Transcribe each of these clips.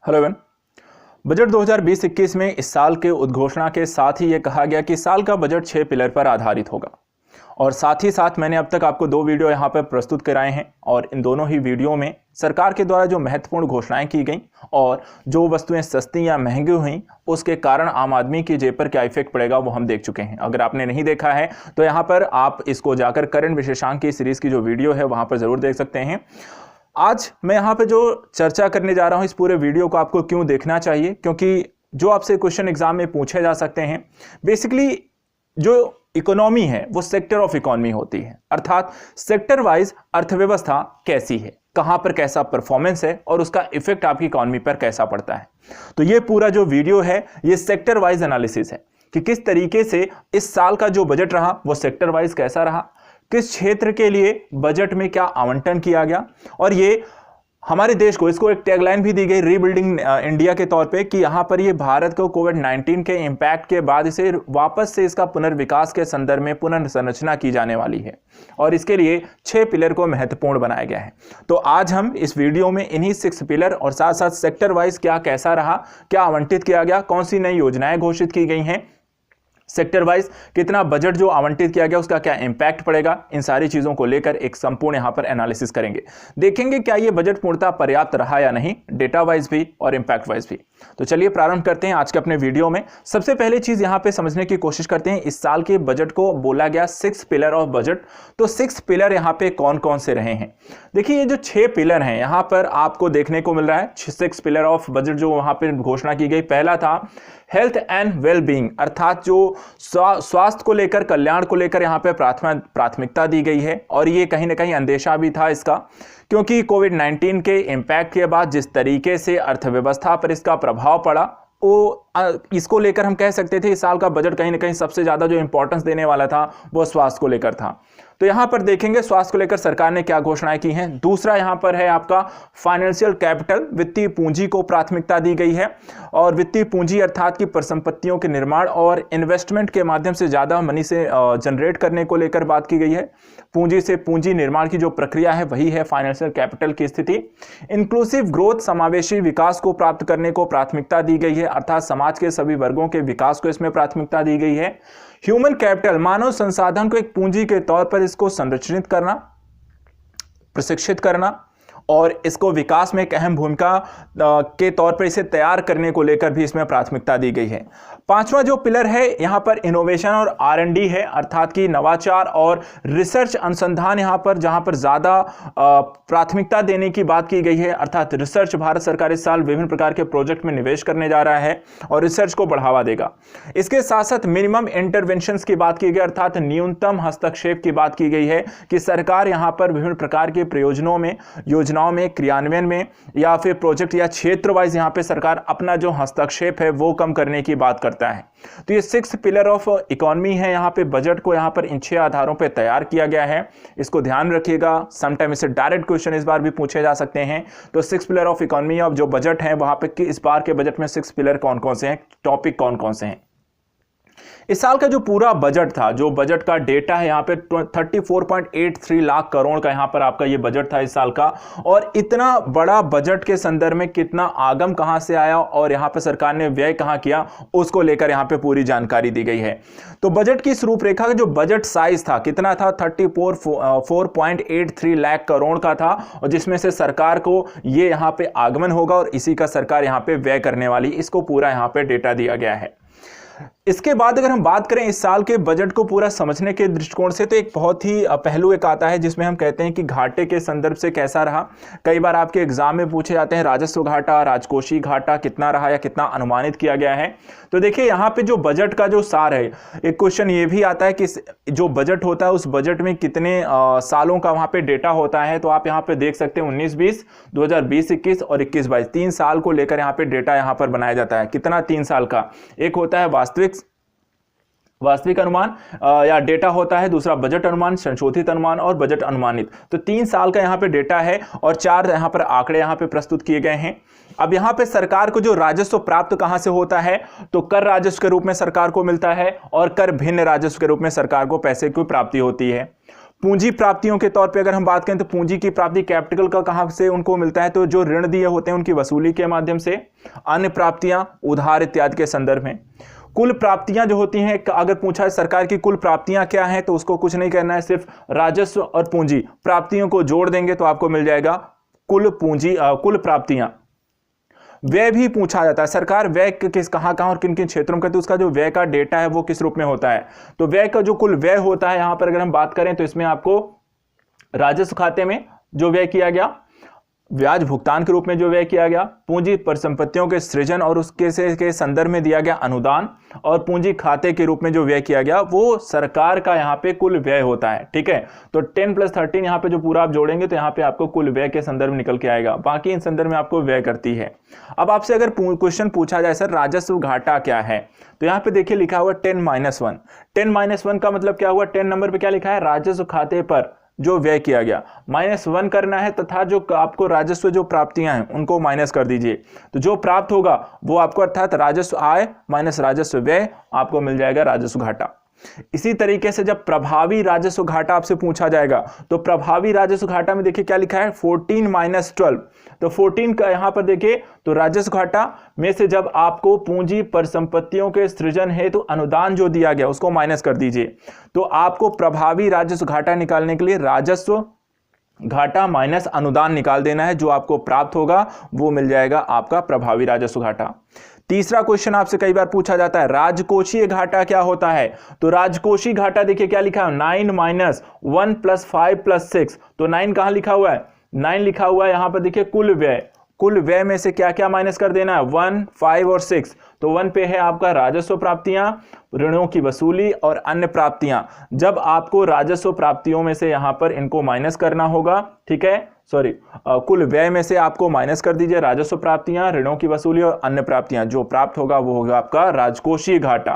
Hello everyone. Budget 2020-21 में इस साल के उद्घोषणा के साथ ही ये कहा गया कि साल का बजट 6 पिलर पर आधारित होगा और साथ ही साथ मैंने अब तक आपको 2 वीडियो यहाँ पर प्रस्तुत कराए हैं और इन दोनों ही वीडियो में सरकार के द्वारा जो महत्वपूर्ण घोषणाएं की गई और जो वस्तुएं सस्ती या महंगी हुई उसके कारण आम आदमी की जेब पर क्या इफेक्ट पड़ेगा वो हम देख चुके हैं। अगर आपने नहीं देखा है तो यहाँ पर आप इसको जाकर करंट विशेषांक की सीरीज की जो वीडियो है वहाँ पर जरूर देख सकते हैं। आज मैं यहाँ पे जो चर्चा करने जा रहा हूँ इस पूरे वीडियो को आपको क्यों देखना चाहिए, क्योंकि जो आपसे क्वेश्चन एग्जाम में पूछे जा सकते हैं। बेसिकली जो इकोनॉमी है वो सेक्टर ऑफ इकोनॉमी होती है, अर्थात सेक्टर वाइज अर्थव्यवस्था कैसी है, कहां पर कैसा परफॉर्मेंस है और उसका इफेक्ट आपकी इकोनॉमी पर कैसा पड़ता है। तो ये पूरा जो वीडियो है ये सेक्टर वाइज एनालिसिस है कि किस तरीके से इस साल का जो बजट रहा वो सेक्टर वाइज कैसा रहा, किस क्षेत्र के लिए बजट में क्या आवंटन किया गया और ये हमारे देश को, इसको एक टैगलाइन भी दी गई रीबिल्डिंग इंडिया के तौर पे कि यहाँ पर ये भारत को कोविड-19 के इम्पैक्ट के बाद इसे वापस से इसका पुनर्विकास के संदर्भ में पुनर्संरचना की जाने वाली है और इसके लिए 6 पिलर को महत्वपूर्ण बनाया गया है। तो आज हम इस वीडियो में इन्हीं 6 पिलर और साथ साथ सेक्टर वाइज क्या कैसा रहा, क्या आवंटित किया गया, कौन सी नई योजनाएं घोषित की गई हैं, सेक्टर वाइज कितना बजट जो आवंटित किया गया उसका क्या इंपैक्ट पड़ेगा, इन सारी चीजों को लेकर एक संपूर्ण यहां पर एनालिसिस करेंगे। देखेंगे क्या ये बजट पूर्णतः पर्याप्त रहा या नहीं, डेटा वाइज भी और इंपैक्ट वाइज भी। तो चलिए प्रारंभ करते हैं आज के अपने वीडियो में। सबसे पहले चीज यहां पे समझने की कोशिश करते हैं, इस साल के बजट को बोला गया 6 पिलर ऑफ बजट। तो 6 पिलर यहां पे कौन कौन से रहे हैं। देखिए ये जो 6 पिलर हैं यहां पर आपको देखने को मिल रहा है 6 पिलर ऑफ बजट जो वहां पर घोषणा की गई। पहला था हेल्थ एंड वेल बीइंग, अर्थात जो स्वास्थ्य को लेकर, कल्याण को लेकर यहाँ पे प्राथमिकता दी गई है और ये कहीं ना कहीं अंदेशा भी था इसका, क्योंकि कोविड-19 के इम्पैक्ट के बाद जिस तरीके से अर्थव्यवस्था पर इसका प्रभाव पड़ा वो इसको लेकर हम कह सकते थे इस साल का बजट कहीं ना कहीं सबसे ज्यादा जो इंपॉर्टेंस देने वाला था वो स्वास्थ्य को लेकर था। तो यहां पर देखेंगे स्वास्थ्य को लेकर सरकार ने क्या घोषणाएं की हैं। दूसरा यहां पर है आपका फाइनेंशियल कैपिटल, वित्तीय पूंजी को प्राथमिकता दी गई है और वित्तीय पूंजी अर्थात की परिसंपत्तियों के निर्माण और इन्वेस्टमेंट के माध्यम से ज्यादा मनी से जनरेट करने को लेकर बात की गई है। पूंजी से पूंजी निर्माण की जो प्रक्रिया है वही है फाइनेंशियल कैपिटल की स्थिति। इंक्लूसिव ग्रोथ, समावेशी विकास को प्राप्त करने को प्राथमिकता दी गई है, अर्थात समाज के सभी वर्गों के विकास को इसमें प्राथमिकता दी गई है। ह्यूमन कैपिटल, मानव संसाधन को एक पूंजी के तौर पर इसको संरक्षित करना, प्रशिक्षित करना और इसको विकास में एक अहम भूमिका के तौर पर इसे तैयार करने को लेकर भी इसमें प्राथमिकता दी गई है। पांचवा जो पिलर है यहां पर इनोवेशन और R&D है, अर्थात कि नवाचार और रिसर्च अनुसंधान यहां पर जहां पर ज्यादा प्राथमिकता देने की बात की गई है, अर्थात रिसर्च। भारत सरकार इस साल विभिन्न प्रकार के प्रोजेक्ट में निवेश करने जा रहा है और रिसर्च को बढ़ावा देगा। इसके साथ साथ मिनिमम इंटरवेंशन की बात की गई, अर्थात न्यूनतम हस्तक्षेप की बात की गई है कि सरकार यहां पर विभिन्न प्रकार के प्रयोजनों में, योजनाओं में, क्रियान्वयन में या फिर प्रोजेक्ट या क्षेत्र वाइज यहां पे सरकार अपना जो हस्तक्षेप है वो कम करने की बात करता है। तो ये 6 पिलर ऑफ इकोनॉमी है। यहां पे बजट को यहां पर इन 6 आधारों पे तैयार किया गया है, इसको ध्यान रखिएगा। समटाइम इससे डायरेक्ट क्वेश्चन इस बार भी पूछे जा सकते हैं। तो 6 पिलर ऑफ इकोनॉमी ऑफ जो बजट है वहां पे इस बार के बजट में 6 पिलर कौन कौन से हैं, टॉपिक कौन कौन से हैं। इस साल का जो पूरा बजट था, जो बजट का डेटा है यहाँ पे 34.83 लाख करोड़ का यहाँ पर आपका ये बजट था इस साल का। और इतना बड़ा बजट के संदर्भ में कितना आगम कहां से आया और यहाँ पे सरकार ने व्यय कहां किया उसको लेकर यहाँ पे पूरी जानकारी दी गई है। तो बजट की रूपरेखा का जो बजट साइज था कितना था, 34.83 लाख करोड़ का था और जिसमें से सरकार को ये यहाँ पे आगमन होगा और इसी का सरकार यहाँ पे व्यय करने वाली, इसको पूरा यहाँ पे डेटा दिया गया है। इसके बाद अगर हम बात करें इस साल के बजट को पूरा समझने के दृष्टिकोण से तो एक बहुत ही पहलू एक आता है जिसमें हम कहते हैं कि घाटे के संदर्भ से कैसा रहा। कई बार आपके एग्जाम में पूछे जाते हैं राजस्व घाटा, राजकोषीय घाटा कितना रहा या कितना अनुमानित किया गया है। तो देखिए यहाँ पे जो बजट का जो सार है, एक क्वेश्चन ये भी आता है कि जो बजट होता है उस बजट में कितने सालों का वहां पे डेटा होता है। तो आप यहाँ पे देख सकते हैं 19-20, 2020-21 और 21-22 3 साल को लेकर यहाँ पे डेटा यहाँ पर बनाया जाता है। कितना, 3 साल का। एक होता है वास्तविक अनुमान या डेटा होता है, दूसरा बजट अनुमान, संशोधित अनुमान और बजट अनुमानित। तो 3 साल का यहाँ पे डेटा है और 4 यहाँ पर आंकड़े यहाँ पे प्रस्तुत किए गए हैं। अब यहाँ पे सरकार को जो राजस्व प्राप्त कहां से होता है, तो कर राजस्व के रूप में सरकार को मिलता है और कर भिन्न राजस्व के रूप में सरकार को पैसे की प्राप्ति होती है। पूंजी प्राप्तियों के तौर पे अगर हम बात करें तो पूंजी की प्राप्ति कैपिटल का कहां से उनको मिलता है, तो जो ऋण दिए होते हैं उनकी वसूली के माध्यम से। अन्य प्राप्तियां उधार इत्यादि के संदर्भ में। कुल प्राप्तियां जो होती हैं, अगर पूछा है सरकार की कुल प्राप्तियां क्या हैं, तो उसको कुछ नहीं करना है, सिर्फ राजस्व और पूंजी प्राप्तियों को जोड़ देंगे तो आपको मिल जाएगा कुल पूंजी कुल प्राप्तियां। व्यय भी पूछा जाता है, सरकार व्यय किस कहां और किन किन क्षेत्रों में करती है, उसका जो व्यय का डेटा है वो किस रूप में होता है। तो व्यय का जो कुल व्यय होता है यहां पर अगर हम बात करें तो इसमें आपको राजस्व खाते में जो व्यय किया गया, ब्याज भुगतान के रूप में जो व्यय किया गया, पूंजी परिसंपत्तियों के सृजन और उसके के संदर्भ में दिया गया अनुदान, और पूंजी खाते के रूप में जो व्यय किया गया वो सरकार का यहाँ पे कुल व्यय होता है। ठीक है, तो 10 + 13 यहाँ पे जो पूरा आप जोड़ेंगे तो यहाँ पे आपको कुल व्यय के संदर्भ निकल के आएगा, बाकी इन संदर्भ में आपको व्यय करती है। अब आपसे अगर क्वेश्चन पूछा जाए सर राजस्व घाटा क्या है, तो यहाँ पे देखिए लिखा हुआ 10-1। 10-1 का मतलब क्या हुआ, 10 नंबर पे क्या लिखा है, राजस्व खाते पर जो व्यय किया गया -1 करना है, तथा जो आपको राजस्व जो प्राप्तियां हैं उनको माइनस कर दीजिए। तो जो प्राप्त होगा वो आपको अर्थात राजस्व आय माइनस राजस्व व्यय आपको मिल जाएगा राजस्व घाटा। इसी तरीके से जब प्रभावी राजस्व घाटा आपसे पूछा जाएगा तो प्रभावी राजस्व घाटा में देखिए क्या लिखा है 14-12। तो 14 का यहां पर देखिए तो राजस्व घाटा में से जब आपको पूंजी परिसंपत्तियों के सृजन हेतु अनुदान जो दिया गया उसको माइनस कर दीजिए, तो आपको प्रभावी राजस्व घाटा निकालने के लिए राजस्व घाटा माइनस अनुदान निकाल देना है, जो आपको प्राप्त होगा वो मिल जाएगा आपका प्रभावी राजस्व घाटा। तीसरा क्वेश्चन आपसे कई बार पूछा जाता है राजकोषीय घाटा क्या होता है, तो राजकोषीय घाटा देखिए क्या लिखा है 9 - 1 + 5 + 6। तो 9 कहां लिखा हुआ है, 9 लिखा हुआ है यहां पर देखिए कुल व्यय। कुल व्यय में से क्या क्या माइनस कर देना है 1, 5 और 6। तो 1 पे है आपका राजस्व प्राप्तियां, ऋणों की वसूली और अन्य प्राप्तियां। जब आपको राजस्व प्राप्तियों में से यहां पर इनको माइनस करना होगा, ठीक है, कुल व्यय में से आपको माइनस कर दीजिए राजस्व प्राप्तियां, ऋणों की वसूली और अन्य प्राप्तियां, जो प्राप्त होगा वो होगा आपका राजकोषीय घाटा।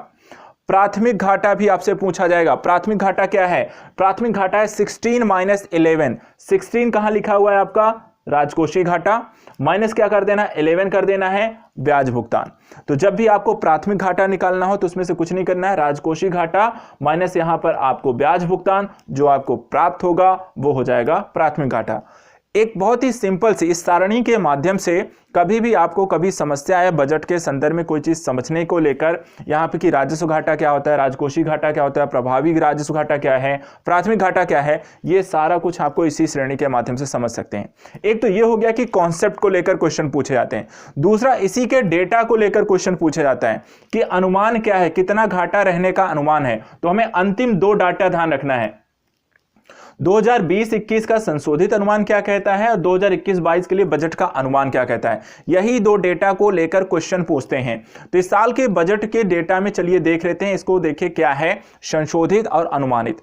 प्राथमिक घाटा भी आपसे पूछा जाएगा। प्राथमिक घाटा क्या है, प्राथमिक घाटा है 16 - 11। 16 कहां लिखा हुआ है आपका राजकोषीय घाटा, माइनस क्या कर देना 11 कर देना है ब्याज भुगतान। तो जब भी आपको प्राथमिक घाटा निकालना हो तो उसमें से कुछ नहीं करना है, राजकोषीय घाटा माइनस यहां पर आपको ब्याज भुगतान, जो आपको प्राप्त होगा वो हो जाएगा प्राथमिक घाटा। एक बहुत ही सिंपल सी इस सारणी के माध्यम से कभी भी आपको कभी समस्या है बजट के संदर्भ में कोई चीज समझने को लेकर, यहाँ पे कि राजस्व घाटा क्या होता है, राजकोषीय घाटा क्या होता है, प्रभावी राजस्व घाटा क्या है, प्राथमिक घाटा क्या है, ये सारा कुछ आपको इसी श्रेणी के माध्यम से समझ सकते हैं। एक तो ये हो गया कि कॉन्सेप्ट को लेकर क्वेश्चन पूछे जाते हैं, दूसरा इसी के डेटा को लेकर क्वेश्चन पूछा जाता है कि अनुमान क्या है, कितना घाटा रहने का अनुमान है। तो हमें अंतिम 2 डाटा ध्यान रखना है, 2020-21 का संशोधित अनुमान क्या कहता है और 2021-22 के लिए बजट का अनुमान क्या कहता है। यही 2 डेटा को लेकर क्वेश्चन पूछते हैं। तो इस साल के बजट के डेटा में चलिए देख लेते हैं, इसको देखिए क्या है संशोधित और अनुमानित।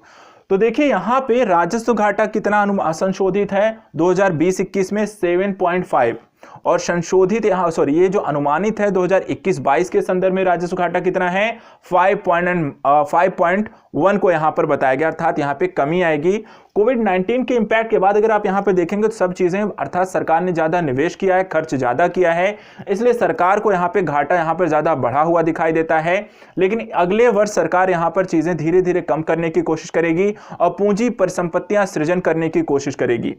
तो देखिए यहां पे राजस्व घाटा कितना संशोधित है 2020-21 में 7.5, और संशोधित ये जो अनुमानित है 2021-22 के संदर्भ में राजस्व घाटा कितना है 5.1 को यहां पर बताया गया, अर्थात यहां पे कमी आएगी। कोविड-19 के इंपैक्ट के बाद अगर आप यहां पे देखेंगे तो सब चीजें, अर्थात सरकार ने ज्यादा निवेश किया है, खर्च ज्यादा किया है, इसलिए सरकार को यहां पे घाटा यहां पर ज्यादा बढ़ा हुआ दिखाई देता है। लेकिन अगले वर्ष सरकार यहां पर चीजें धीरे धीरे कम करने की कोशिश करेगी और पूंजी परिसंपत्तियां सृजन करने की कोशिश करेगी।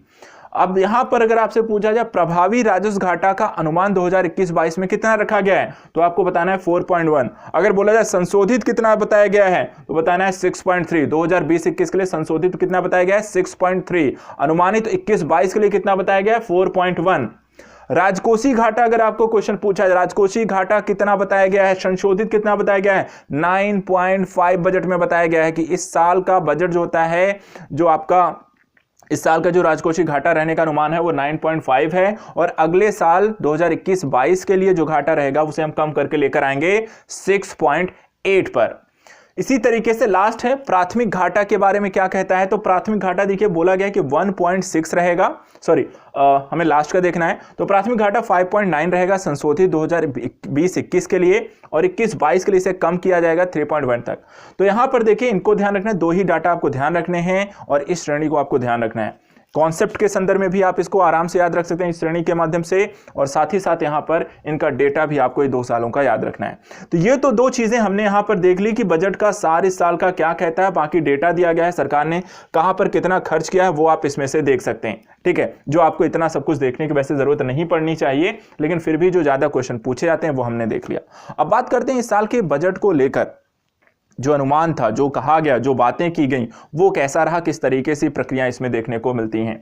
अब यहां पर अगर आपसे पूछा जाए प्रभावी राजस्व घाटा का अनुमान 2021-22 में कितना रखा गया है, तो आपको बताना है 4.1। अगर बोला जाए संशोधित कितना बताया गया है तो बताना है 6.3। 2020-21 के लिए संशोधित कितना बताया गया है 6.3। अनुमानित 21-22 के लिए कितना बताया गया है 4.1। राजकोषीय घाटा अगर आपको क्वेश्चन पूछा है राजकोषीय घाटा कितना बताया गया है, संशोधित कितना बताया गया है 9.5 बजट में बताया गया है कि इस साल का बजट जो होता है, जो आपका इस साल का जो राजकोषीय घाटा रहने का अनुमान है वो 9.5 है, और अगले साल 2021-22 के लिए जो घाटा रहेगा उसे हम कम करके लेकर आएंगे 6.8 पर। इसी तरीके से लास्ट है प्राथमिक घाटा के बारे में क्या कहता है, तो प्राथमिक घाटा देखिए बोला गया है कि 1.6 रहेगा, हमें लास्ट का देखना है। तो प्राथमिक घाटा 5.9 रहेगा संशोधित 2020-21 के लिए, और 21-22 के लिए इसे कम किया जाएगा 3.1 तक। तो यहां पर देखिए इनको ध्यान रखना है, 2 ही डाटा आपको ध्यान रखने हैं और इस श्रेणी को आपको ध्यान रखना है। कॉन्सेप्ट के संदर्भ में भी आप इसको आराम से याद रख सकते हैं इस श्रेणी के माध्यम से, और साथ ही साथ यहाँ पर इनका डेटा भी आपको ये 2 सालों का याद रखना है। तो ये तो 2 चीजें हमने यहाँ पर देख ली कि बजट का सार इस साल का क्या कहता है, बाकी डेटा दिया गया है, सरकार ने कहां पर कितना खर्च किया है वो आप इसमें से देख सकते हैं। ठीक है, जो आपको इतना सब कुछ देखने की वैसे जरूरत नहीं पड़नी चाहिए, लेकिन फिर भी जो ज्यादा क्वेश्चन पूछे जाते हैं वो हमने देख लिया। अब बात करते हैं इस साल के बजट को लेकर जो अनुमान था, जो कहा गया, जो बातें की गई, वो कैसा रहा, किस तरीके से प्रक्रिया इसमें देखने को मिलती हैं।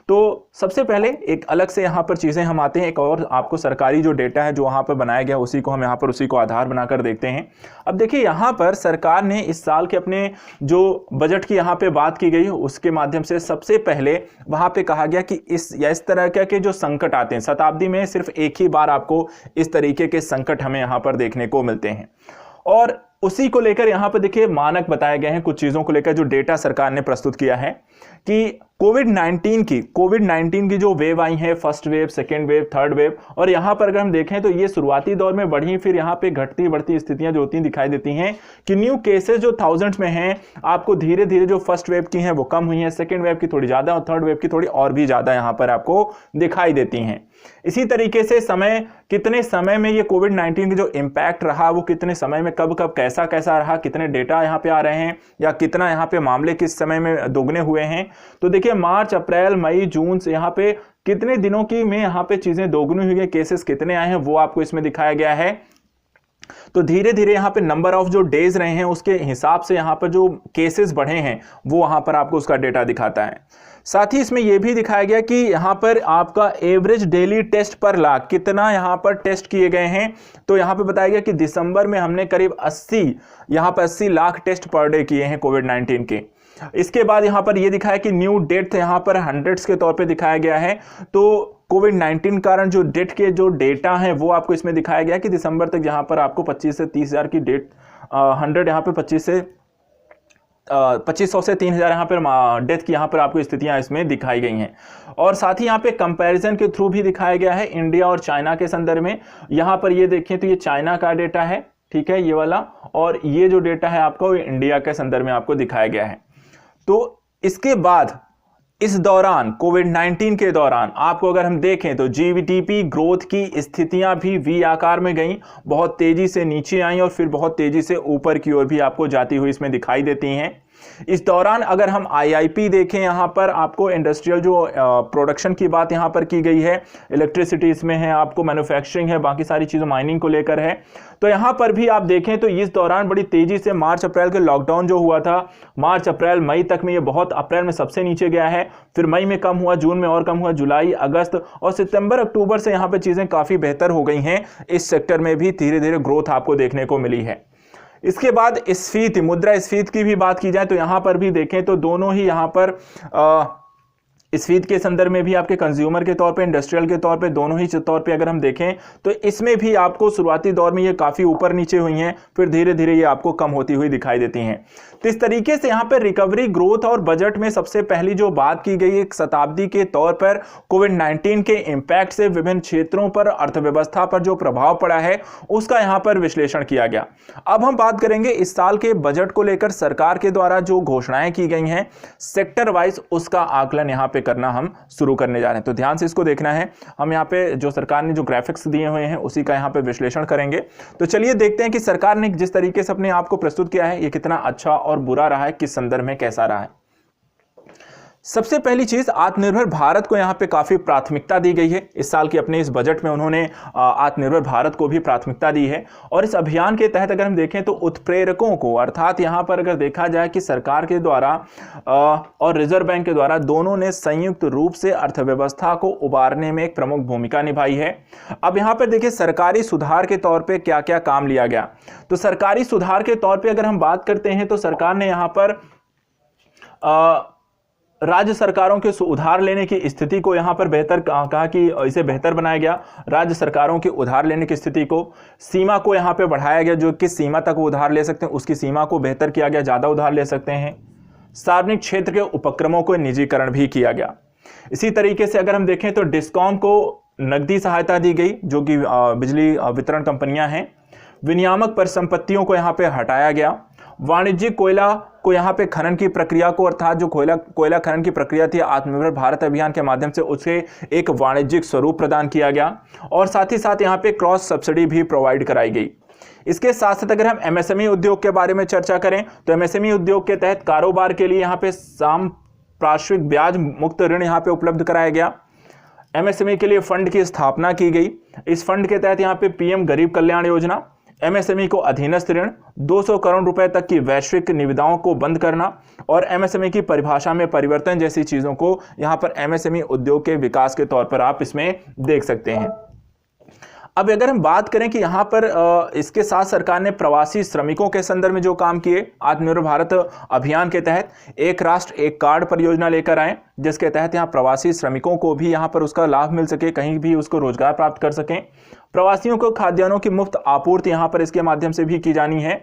तो सबसे पहले एक अलग से यहाँ पर चीजें हम आते हैं, एक और आपको सरकारी जो डेटा है जो वहाँ पर बनाया गया उसी को हम यहाँ पर उसी को आधार बनाकर देखते हैं। अब देखिए यहाँ पर सरकार ने इस साल के अपने जो बजट की यहाँ पे बात की गई उसके माध्यम से सबसे पहले वहाँ पे कहा गया कि इस तरह के जो संकट आते हैं, शताब्दी में सिर्फ एक ही बार आपको इस तरीके के संकट हमें यहाँ पर देखने को मिलते हैं, और उसी को लेकर यहां पर देखिए मानक बताए गए हैं कुछ चीजों को लेकर जो डेटा सरकार ने प्रस्तुत किया है कि कोविड-19 की जो वेव आई है, first wave, second wave, third wave, और यहां पर अगर हम देखें तो ये शुरुआती दौर में बढ़ी, फिर यहां पे घटती बढ़ती स्थितियां जो होती दिखाई देती हैं कि न्यू केसेस जो थाउजेंड्स में हैं, आपको धीरे धीरे जो फर्स्ट वेव की हैं वो कम हुई हैं, सेकेंड वेव की थोड़ी ज्यादा और थर्ड वेव की थोड़ी और भी ज्यादा यहां पर आपको दिखाई देती हैं। इसी तरीके से कितने समय में ये कोविड-19 की जो इंपैक्ट रहा वो कितने समय में कब कैसा रहा, कितने डेटा यहाँ पे आ रहे हैं या कितना यहाँ पे मामले किस समय में दोगुने हुए हैं। तो देखिए मार्च, अप्रैल, मई, जून से यहाँ पे कितने दिनों की में यहाँ पे चीजें दोगुनी हुई है, केसेस कितने आए हैं वो आपको इसमें दिखाया गया है। तो धीरे धीरे यहाँ पे नंबर ऑफ जो डेज रहे हैं उसके हिसाब से यहाँ पर जो केसेस बढ़े हैं वो वहां पर आपको उसका डेटा दिखाता है। साथ ही इसमें यह भी दिखाया गया कि यहाँ पर आपका एवरेज डेली टेस्ट पर लाख कितना यहाँ पर टेस्ट किए गए हैं। तो यहाँ पे बताया गया कि दिसंबर में हमने करीब 80 लाख टेस्ट पर डे किए हैं कोविड-19 के। इसके बाद यहाँ पर यह दिखाया कि न्यू डेथ यहाँ पर हंड्रेड्स के तौर पे दिखाया गया है। तो कोविड-19 कारण जो डेथ के जो डेटा है वो आपको इसमें दिखाया गया कि दिसंबर तक यहाँ पर आपको 25 से 30 हजार की डेथ 100 यहाँ पे 2500 से 3000 यहाँ पर डेथ की यहाँ पर आपको स्थितियां इसमें दिखाई गई हैं। और साथ ही यहाँ पे कंपैरिजन के थ्रू भी दिखाया गया है इंडिया और चाइना के संदर्भ में। यहाँ पर ये देखें तो ये चाइना का डेटा है, ठीक है, ये वाला, और ये जो डेटा है आपको इंडिया के संदर्भ में आपको दिखाया गया है। तो इसके बाद इस दौरान कोविड-19 के दौरान आपको अगर हम देखें तो जीडीपी ग्रोथ की स्थितियां भी वी आकार में गई, बहुत तेजी से नीचे आई और फिर बहुत तेजी से ऊपर की ओर भी आपको जाती हुई इसमें दिखाई देती हैं। इस दौरान अगर हम आईआईपी देखें, यहां पर आपको इंडस्ट्रियल जो प्रोडक्शन की बात यहां पर की गई है, इलेक्ट्रिसिटी इसमें है, आपको मैन्युफैक्चरिंग है, बाकी सारी चीजें माइनिंग को लेकर है। तो यहां पर भी आप देखें तो इस दौरान बड़ी तेजी से मार्च अप्रैल के लॉकडाउन जो हुआ था, मार्च अप्रैल मई तक में ये बहुत, अप्रैल में सबसे नीचे गया है, फिर मई में कम हुआ, जून में और कम हुआ, जुलाई, अगस्त और सितंबर अक्टूबर से यहां पर चीजें काफी बेहतर हो गई हैं। इस सेक्टर में भी धीरे धीरे ग्रोथ आपको देखने को मिली है। इसके बाद स्फीति, मुद्रास्फीति की भी बात की जाए तो यहां पर भी देखें तो दोनों ही यहां पर स्फीति के संदर्भ में भी आपके कंज्यूमर के तौर पे, इंडस्ट्रियल के तौर पे, दोनों ही तौर पे अगर हम देखें तो इसमें भी आपको शुरुआती दौर में ये काफी ऊपर नीचे हुई हैं, फिर धीरे धीरे ये आपको कम होती हुई दिखाई देती हैं। तो इस तरीके से यहाँ पर रिकवरी, ग्रोथ और बजट में सबसे पहली जो बात की गई एक शताब्दी के तौर पर कोविड-19 के इंपैक्ट से विभिन्न क्षेत्रों पर, अर्थव्यवस्था पर जो प्रभाव पड़ा है उसका यहाँ पर विश्लेषण किया गया। अब हम बात करेंगे इस साल के बजट को लेकर सरकार के द्वारा जो घोषणाएं की गई हैं सेक्टर वाइज, उसका आकलन यहाँ पे करना हम शुरू करने जा रहे हैं। तो ध्यान से इसको देखना है। हम यहाँ पे जो सरकार ने जो ग्राफिक्स दिए हुए हैं उसी का यहाँ पे विश्लेषण करेंगे। तो चलिए देखते हैं कि सरकार ने जिस तरीके से अपने आप को प्रस्तुत किया है ये कितना अच्छा और बुरा रहा है, किस संदर्भ में कैसा रहा है। सबसे पहली चीज, आत्मनिर्भर भारत को यहां पे काफी प्राथमिकता दी गई है। इस साल के अपने इस बजट में उन्होंने आत्मनिर्भर भारत को भी प्राथमिकता दी है। और इस अभियान के तहत अगर हम देखें तो उत्प्रेरकों को, अर्थात यहां पर अगर देखा जाए कि सरकार के द्वारा और रिजर्व बैंक के द्वारा दोनों ने संयुक्त रूप से अर्थव्यवस्था को उबारने में एक प्रमुख भूमिका निभाई है। अब यहां पर देखिए सरकारी सुधार के तौर पर क्या क्या काम लिया गया। तो सरकारी सुधार के तौर पर अगर हम बात करते हैं तो सरकार ने यहां पर राज्य सरकारों के उधार लेने की स्थिति को यहां पर बेहतर कहा कि इसे बेहतर बनाया गया। राज्य सरकारों के उधार लेने की स्थिति को, सीमा को यहां पे बढ़ाया गया, जो किस सीमा तक वो उधार ले सकते हैं उसकी सीमा को बेहतर किया गया, ज्यादा उधार ले सकते हैं। सार्वजनिक क्षेत्र के उपक्रमों को निजीकरण भी किया गया। इसी तरीके से अगर हम देखें तो डिस्कॉम को नकदी सहायता दी गई, जो कि बिजली वितरण कंपनियां हैं। विनियामक परिसंपत्तियों को यहां पे हटाया गया। वाणिज्यिक कोयला को यहाँ पे खनन की प्रक्रिया को, अर्थात जो कोयला खनन की प्रक्रिया थी आत्मनिर्भर भारत अभियान के माध्यम से, उसे एक वाणिज्यिक स्वरूप प्रदान किया गया और साथ ही साथ यहाँ पे क्रॉस सब्सिडी भी प्रोवाइड कराई गई। इसके साथ साथ अगर हम एमएसएमई उद्योग के बारे में चर्चा करें तो एमएसएमई उद्योग के तहत कारोबार के लिए यहाँ पे पार्श्विक ब्याज मुक्त ऋण यहाँ पे उपलब्ध कराया गया। एमएसएमई के लिए फंड की स्थापना की गई। इस फंड के तहत यहाँ पे पीएम गरीब कल्याण योजना, एमएसएमई को अधीनस्थ ऋण, 200 करोड़ रुपए तक की वैश्विक निविदाओं को बंद करना और एमएसएमई की परिभाषा में परिवर्तन जैसी चीजों को यहाँ पर एमएसएमई उद्योग के विकास के तौर पर आप इसमें देख सकते हैं। अब अगर हम बात करें कि यहाँ पर इसके साथ सरकार ने प्रवासी श्रमिकों के संदर्भ में जो काम किए आत्मनिर्भर भारत अभियान के तहत, एक राष्ट्र एक कार्ड परियोजना लेकर आए, जिसके तहत यहाँ प्रवासी श्रमिकों को भी यहाँ पर उसका लाभ मिल सके, कहीं भी उसको रोजगार प्राप्त कर सकें। प्रवासियों को खाद्यान्नों की मुफ्त आपूर्ति यहाँ पर इसके माध्यम से भी की जानी है।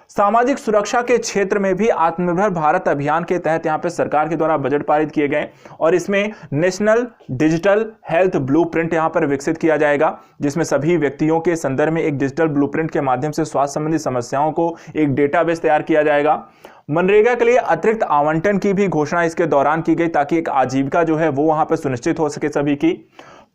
सामाजिक सुरक्षा के क्षेत्र में भी आत्मनिर्भर भारत अभियान के तहत यहाँ पे सरकार के द्वारा बजट पारित किए गए और इसमें नेशनल डिजिटल हेल्थ ब्लूप्रिंट यहाँ पर विकसित किया जाएगा, जिसमें सभी व्यक्तियों के संदर्भ में एक डिजिटल ब्लूप्रिंट के माध्यम से स्वास्थ्य संबंधी समस्याओं को एक डेटाबेस तैयार किया जाएगा। मनरेगा के लिए अतिरिक्त आवंटन की भी घोषणा इसके दौरान की गई ताकि एक आजीविका जो है वो वहां पर सुनिश्चित हो सके सभी की।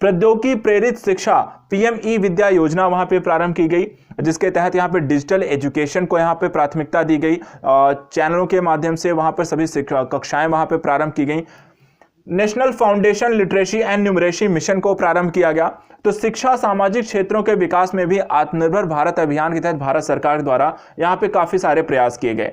प्रौद्योगिकी प्रेरित शिक्षा पीएम ई विद्या योजना वहां पे प्रारंभ की गई, जिसके तहत यहाँ पे डिजिटल एजुकेशन को यहाँ पे प्राथमिकता दी गई। चैनलों के माध्यम से वहां पर सभी कक्षाएं वहां पे प्रारंभ की गई। National foundation literacy and numeracy mission को प्रारंभ किया गया। तो शिक्षा सामाजिक क्षेत्रों के विकास में भी आत्मनिर्भर भारत अभियान के तहत भारत सरकार द्वारा यहाँ पे काफी सारे प्रयास किए गए।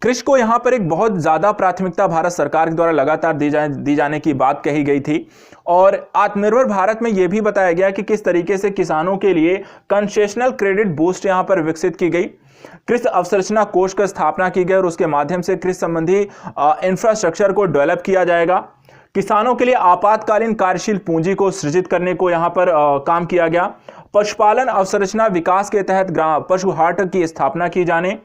कृषि को यहाँ पर एक बहुत ज्यादा प्राथमिकता भारत सरकार के द्वारा लगातार दी जाने की बात कही गई थी और आत्मनिर्भर भारत में यह भी बताया गया कि किस तरीके से किसानों के लिए कंसेशनल क्रेडिट बूस्ट यहाँ पर विकसित की गई। कृषि अवसंरचना कोष की स्थापना की गई और उसके माध्यम से कृषि संबंधी इंफ्रास्ट्रक्चर को डेवलप किया जाएगा। किसानों के लिए आपातकालीन कार्यशील पूंजी को सृजित करने को यहाँ पर काम किया गया। पशुपालन अवसंरचना विकास के तहत पशु हाट की स्थापना की जाने,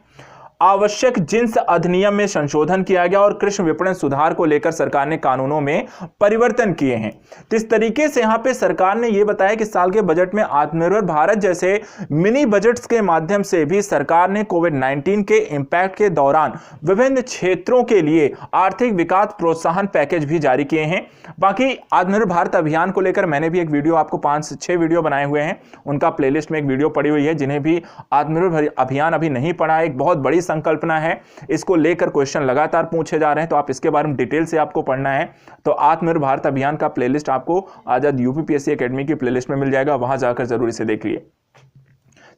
आवश्यक जिन्स अधिनियम में संशोधन किया गया और कृषि विपणन सुधार को लेकर सरकार ने कानूनों में परिवर्तन किए हैं। तो इस तरीके से यहाँ पे सरकार ने ये बताया कि साल के बजट में आत्मनिर्भर भारत जैसे मिनी बजट्स के माध्यम से भी सरकार ने कोविड-19 के इम्पैक्ट के दौरान विभिन्न क्षेत्रों के लिए आर्थिक विकास प्रोत्साहन पैकेज भी जारी किए हैं। बाकी आत्मनिर्भर भारत अभियान को लेकर मैंने भी एक वीडियो, आपको 5 से 6 वीडियो बनाए हुए हैं, उनका प्लेलिस्ट में एक वीडियो पड़ी हुई है। जिन्हें भी आत्मनिर्भर अभियान अभी नहीं पढ़ा, एक बहुत बड़ी संकल्पना है, इसको लेकर क्वेश्चन लगातार पूछे जा रहे हैं, तो आप इसके बारे में डिटेल से आपको पढ़ना है तो आत्मनिर्भर भारत अभियान का प्लेलिस्ट आपको आजाद यूपीपीएससी एकेडमी की प्लेलिस्ट में मिल जाएगा, वहां जाकर जरूर इसे देख लिए।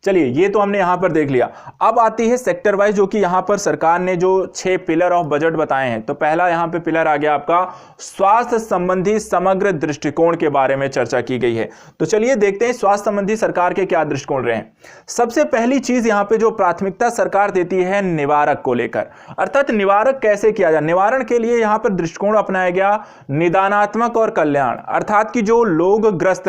चलिए, ये तो हमने यहां पर देख लिया। अब आती है सेक्टर वाइज, जो कि यहां पर सरकार ने जो 6 पिलर ऑफ बजट बताए हैं। तो पहला यहां पे पिलर आ गया आपका स्वास्थ्य संबंधी समग्र दृष्टिकोण के बारे में चर्चा की गई है। तो चलिए देखते हैं स्वास्थ्य संबंधी सरकार के क्या दृष्टिकोण रहे हैं। सबसे पहली चीज यहां पे जो प्राथमिकता सरकार देती है निवारक को लेकर, अर्थात निवारक कैसे किया जाए। निवारण के लिए यहां पर दृष्टिकोण अपनाया गया निदानात्मक और कल्याण, अर्थात कि जो रोगग्रस्त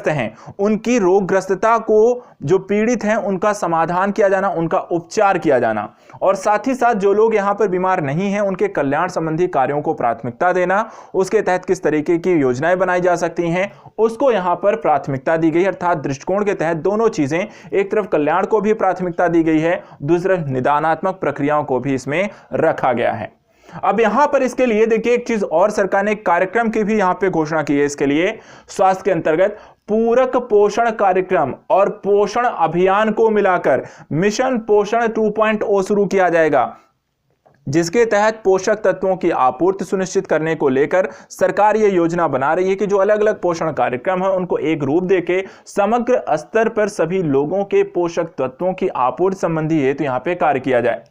हैं उनकी रोगग्रस्तता को, जो पीड़ित हैं उनका समाधान किया जाना, उनका उपचार किया जाना, और साथ ही साथ जो लोग यहां पर बीमार नहीं हैं उनके कल्याण संबंधी कार्यों को प्राथमिकता देना, उसके तहत किस तरीके की योजनाएं बनाई जा सकती हैं उसको यहां पर प्राथमिकता दी गई। अर्थात दृष्टिकोण के तहत दोनों चीजें, एक तरफ कल्याण को भी प्राथमिकता दी गई है, दूसरी निदानात्मक प्रक्रियाओं को भी इसमें रखा गया है। अब यहां पर इसके लिए देखिए एक चीज और, सरकार ने कार्यक्रम की भी यहां पे घोषणा की है। इसके लिए स्वास्थ्य के अंतर्गत पूरक पोषण कार्यक्रम और पोषण अभियान को मिलाकर मिशन पोषण 2.0 शुरू किया जाएगा, जिसके तहत पोषक तत्वों की आपूर्ति सुनिश्चित करने को लेकर सरकार ये योजना बना रही है कि जो अलग अलग पोषण कार्यक्रम है उनको एक रूप देके समग्र स्तर पर सभी लोगों के पोषक तत्वों की आपूर्ति संबंधी हेतु यहाँ पे कार्य किया जाए।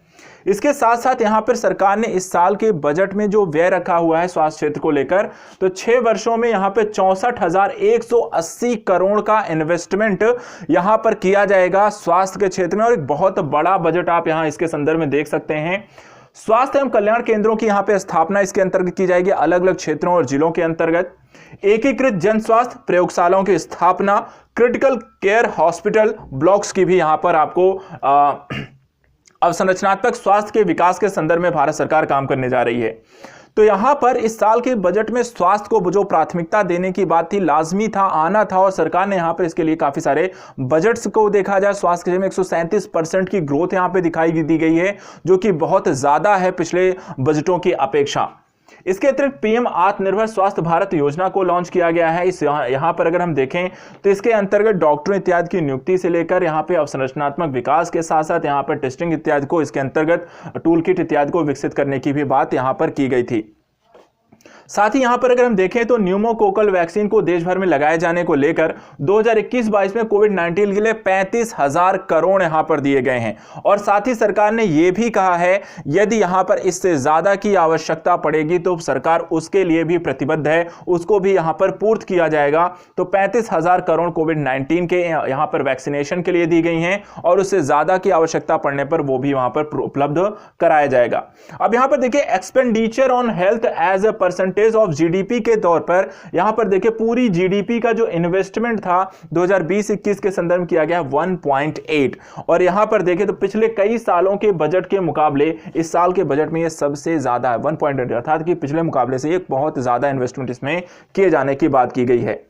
इसके साथ साथ यहां पर सरकार ने इस साल के बजट में जो व्यय रखा हुआ है स्वास्थ्य क्षेत्र को लेकर, तो 6 वर्षों में यहां पे 64,180 करोड़ का इन्वेस्टमेंट यहां पर किया जाएगा स्वास्थ्य के क्षेत्र में, और एक बहुत बड़ा बजट आप यहां इसके संदर्भ में देख सकते हैं। स्वास्थ्य एवं कल्याण केंद्रों की यहां पे स्थापना इसके अंतर्गत की जाएगी, अलग अलग क्षेत्रों और जिलों के अंतर्गत। एकीकृत जन स्वास्थ्य प्रयोगशालाओं की स्थापना, क्रिटिकल केयर हॉस्पिटल ब्लॉक्स की भी यहां पर आपको अवसंरचनात्मक स्वास्थ्य के विकास के संदर्भ में भारत सरकार काम करने जा रही है। तो यहां पर इस साल के बजट में स्वास्थ्य को जो प्राथमिकता देने की बात थी, लाजमी था, आना था, और सरकार ने यहां पर इसके लिए काफी सारे बजट्स को देखा जाए स्वास्थ्य के में 137% की ग्रोथ यहां पे दिखाई दी गई है, जो कि बहुत ज्यादा है पिछले बजटों की अपेक्षा। इसके अतिरिक्त पीएम आत्मनिर्भर स्वास्थ्य भारत योजना को लॉन्च किया गया है। इस यहां पर अगर हम देखें तो इसके अंतर्गत डॉक्टरों इत्यादि की नियुक्ति से लेकर यहां पे अवसंरचनात्मक विकास के साथ साथ यहां पर टेस्टिंग इत्यादि को, इसके अंतर्गत टूल किट इत्यादि को विकसित करने की भी बात यहां पर की गई थी। साथ ही यहां पर अगर हम देखें तो न्यूमोकोकल वैक्सीन को देश भर में लगाए जाने को लेकर 2021-22 में कोविड-19 के लिए 35,000 करोड़ यहां पर दिए गए हैं। और साथ ही सरकार ने यह भी कहा है यदि यहां पर इससे ज्यादा की आवश्यकता पड़ेगी तो सरकार उसके लिए भी प्रतिबद्ध है, उसको भी यहां पर पूर्त किया जाएगा। तो 35,000 करोड़ कोविड-19 के यहां पर वैक्सीनेशन के लिए दी गई हैं और उससे ज्यादा की आवश्यकता पड़ने पर वो भी वहां पर उपलब्ध कराया जाएगा। अब यहां पर देखिए expenditure on health as a percentage of GDP के तौर पर यहां पर देखिए पूरी जीडीपी का जो इन्वेस्टमेंट था 2020-21 के संदर्भ में किया गया 1.8, और यहां पर देखिए तो पिछले कई सालों के बजट के मुकाबले इस साल के बजट में यह सबसे ज्यादा है 1.8, अर्थात कि पिछले मुकाबले से एक बहुत ज्यादा इन्वेस्टमेंट इसमें किए जाने की बात की गई है।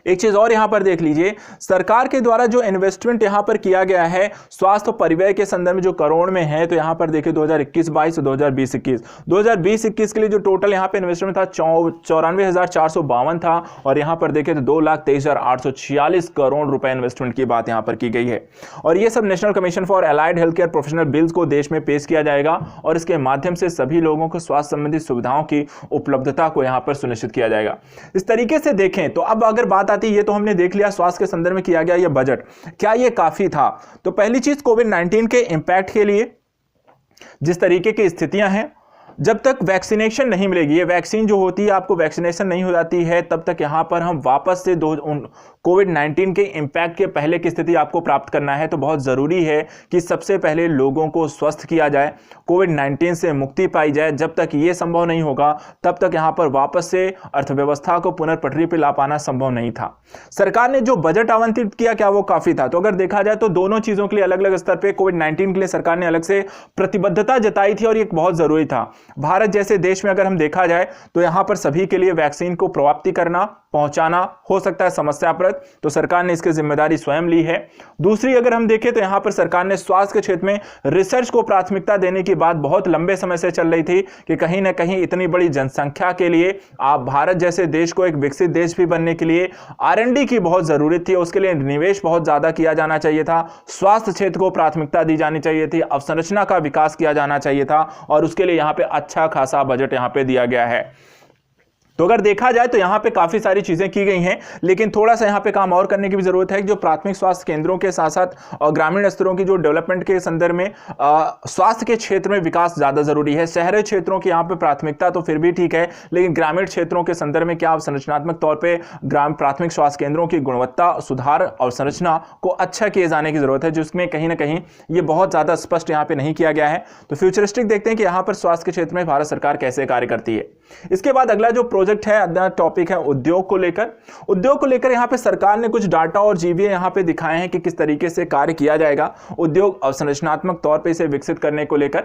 एक चीज और यहां पर देख लीजिए, सरकार के द्वारा जो इन्वेस्टमेंट यहां पर किया गया है स्वास्थ्य परिव्यय के संदर्भ में जो करोड़ में है, तो यहां पर देखिए 2021-22 और 2020-21 के लिए जो टोटल यहां पे इन्वेस्टमेंट था 94,452 था, और यहां पर देखिए तो 2,23,846 करोड़ रुपए इन्वेस्टमेंट की बात यहां पर की गई है। और यह सब national commission for allied health care professional bills को देश में पेश किया जाएगा और इसके माध्यम से सभी लोगों को स्वास्थ्य संबंधी सुविधाओं की उपलब्धता को यहां पर सुनिश्चित किया जाएगा। इस तरीके से देखें तो अब अगर बात आती है, ये तो हमने देख लिया स्वास्थ्य के संदर्भ में किया गया ये बजट, क्या ये काफी था? तो पहली चीज कोविड-19 के इंपैक्ट के लिए जिस तरीके की स्थितियां हैं, जब तक वैक्सीनेशन नहीं मिलेगी, ये वैक्सीन जो होती है आपको वैक्सीनेशन नहीं हो जाती है, तब तक यहां पर हम वापस से कोविड-19 के इंपैक्ट के पहले की स्थिति आपको प्राप्त करना है। तो बहुत जरूरी है कि सबसे पहले लोगों को स्वस्थ किया जाए, कोविड-19 से मुक्ति पाई जाए। जब तक ये संभव नहीं होगा तब तक यहां पर वापस से अर्थव्यवस्था को पुनर्पटरी पर ला पाना संभव नहीं था। सरकार ने जो बजट आवंटित किया क्या वो काफी था? तो अगर देखा जाए तो दोनों चीजों के लिए अलग अलग स्तर पर कोविड-19 के लिए सरकार ने अलग से प्रतिबद्धता जताई थी और ये बहुत जरूरी था। भारत जैसे देश में अगर हम देखा जाए तो यहां पर सभी के लिए वैक्सीन को प्राप्ति करना, पहुंचाना हो सकता है समस्याप्रद, तो सरकार ने इसकी जिम्मेदारी स्वयं ली है। दूसरी अगर हम देखें तो यहां पर सरकार ने स्वास्थ्य के क्षेत्र में रिसर्च को प्राथमिकता देने की बात बहुत लंबे समय से चल रही थी कि कहीं ना कहीं इतनी बड़ी जनसंख्या के लिए आप भारत जैसे देश को एक विकसित देश भी बनने के लिए R&D की बहुत जरूरत थी, उसके लिए निवेश बहुत ज्यादा किया जाना चाहिए था, स्वास्थ्य क्षेत्र को प्राथमिकता दी जानी चाहिए थी, अवसंरचना का विकास किया जाना चाहिए था, और उसके लिए यहां पे अच्छा खासा बजट यहां पे दिया गया है। तो अगर देखा जाए तो यहां पे काफी सारी चीजें की गई हैं, लेकिन थोड़ा सा यहां पे काम और करने की भी जरूरत है कि जो प्राथमिक स्वास्थ्य केंद्रों के साथ साथ और ग्रामीण स्तरों की जो डेवलपमेंट के संदर्भ में स्वास्थ्य के क्षेत्र में विकास ज्यादा जरूरी है। शहरी क्षेत्रों की यहां पे प्राथमिकता तो फिर भी ठीक है, लेकिन ग्रामीण क्षेत्रों के संदर्भ में क्या संरचनात्मक तौर पर प्राथमिक स्वास्थ्य केंद्रों की गुणवत्ता सुधार और संरचना को अच्छा किए जाने की जरूरत है, जिसमें कहीं ना कहीं ये बहुत ज्यादा स्पष्ट यहां पे नहीं किया गया है। तो फ्यूचरिस्टिक देखते हैं कि यहां पर स्वास्थ्य के क्षेत्र में भारत सरकार कैसे कार्य करती है। इसके बाद अगला जो प्रोजेक्ट है, अगला टॉपिक है उद्योग को लेकर यहां पे सरकार ने कुछ डाटा और जीवीए यहां पे दिखाए हैं कि किस तरीके से कार्य किया जाएगा उद्योग अवसंरचनात्मक तौर पे इसे विकसित करने को लेकर।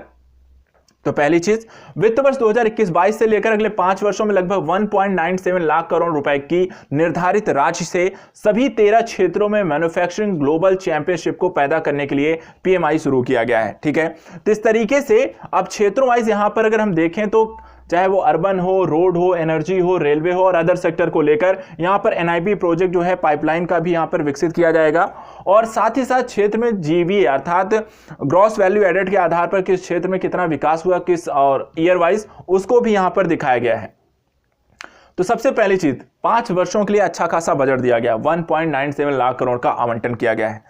तो पहली चीज, वित्त वर्ष 2021-22 से लेकर अगले 5 वर्षों में लगभग 1.97 लाख करोड़ रुपए की निर्धारित राशि से सभी 13 क्षेत्रों में मैन्युफैक्चरिंग ग्लोबल चैंपियनशिप को पैदा करने के लिए PMI शुरू किया गया है। ठीक है, तो इस तरीके से अब क्षेत्रों वाइज यहां पर अगर हम देखें तो चाहे वो अर्बन हो, रोड हो, एनर्जी हो, रेलवे हो और अदर सेक्टर को लेकर यहां पर NIP प्रोजेक्ट जो है पाइपलाइन का भी यहां पर विकसित किया जाएगा, और साथ ही साथ क्षेत्र में GVA अर्थात ग्रॉस वैल्यू एडेड के आधार पर किस क्षेत्र में कितना विकास हुआ किस और ईयर वाइज उसको भी यहां पर दिखाया गया है। तो सबसे पहली चीज 5 वर्षों के लिए अच्छा खासा बजट दिया गया, 1.97 लाख करोड़ का आवंटन किया गया है,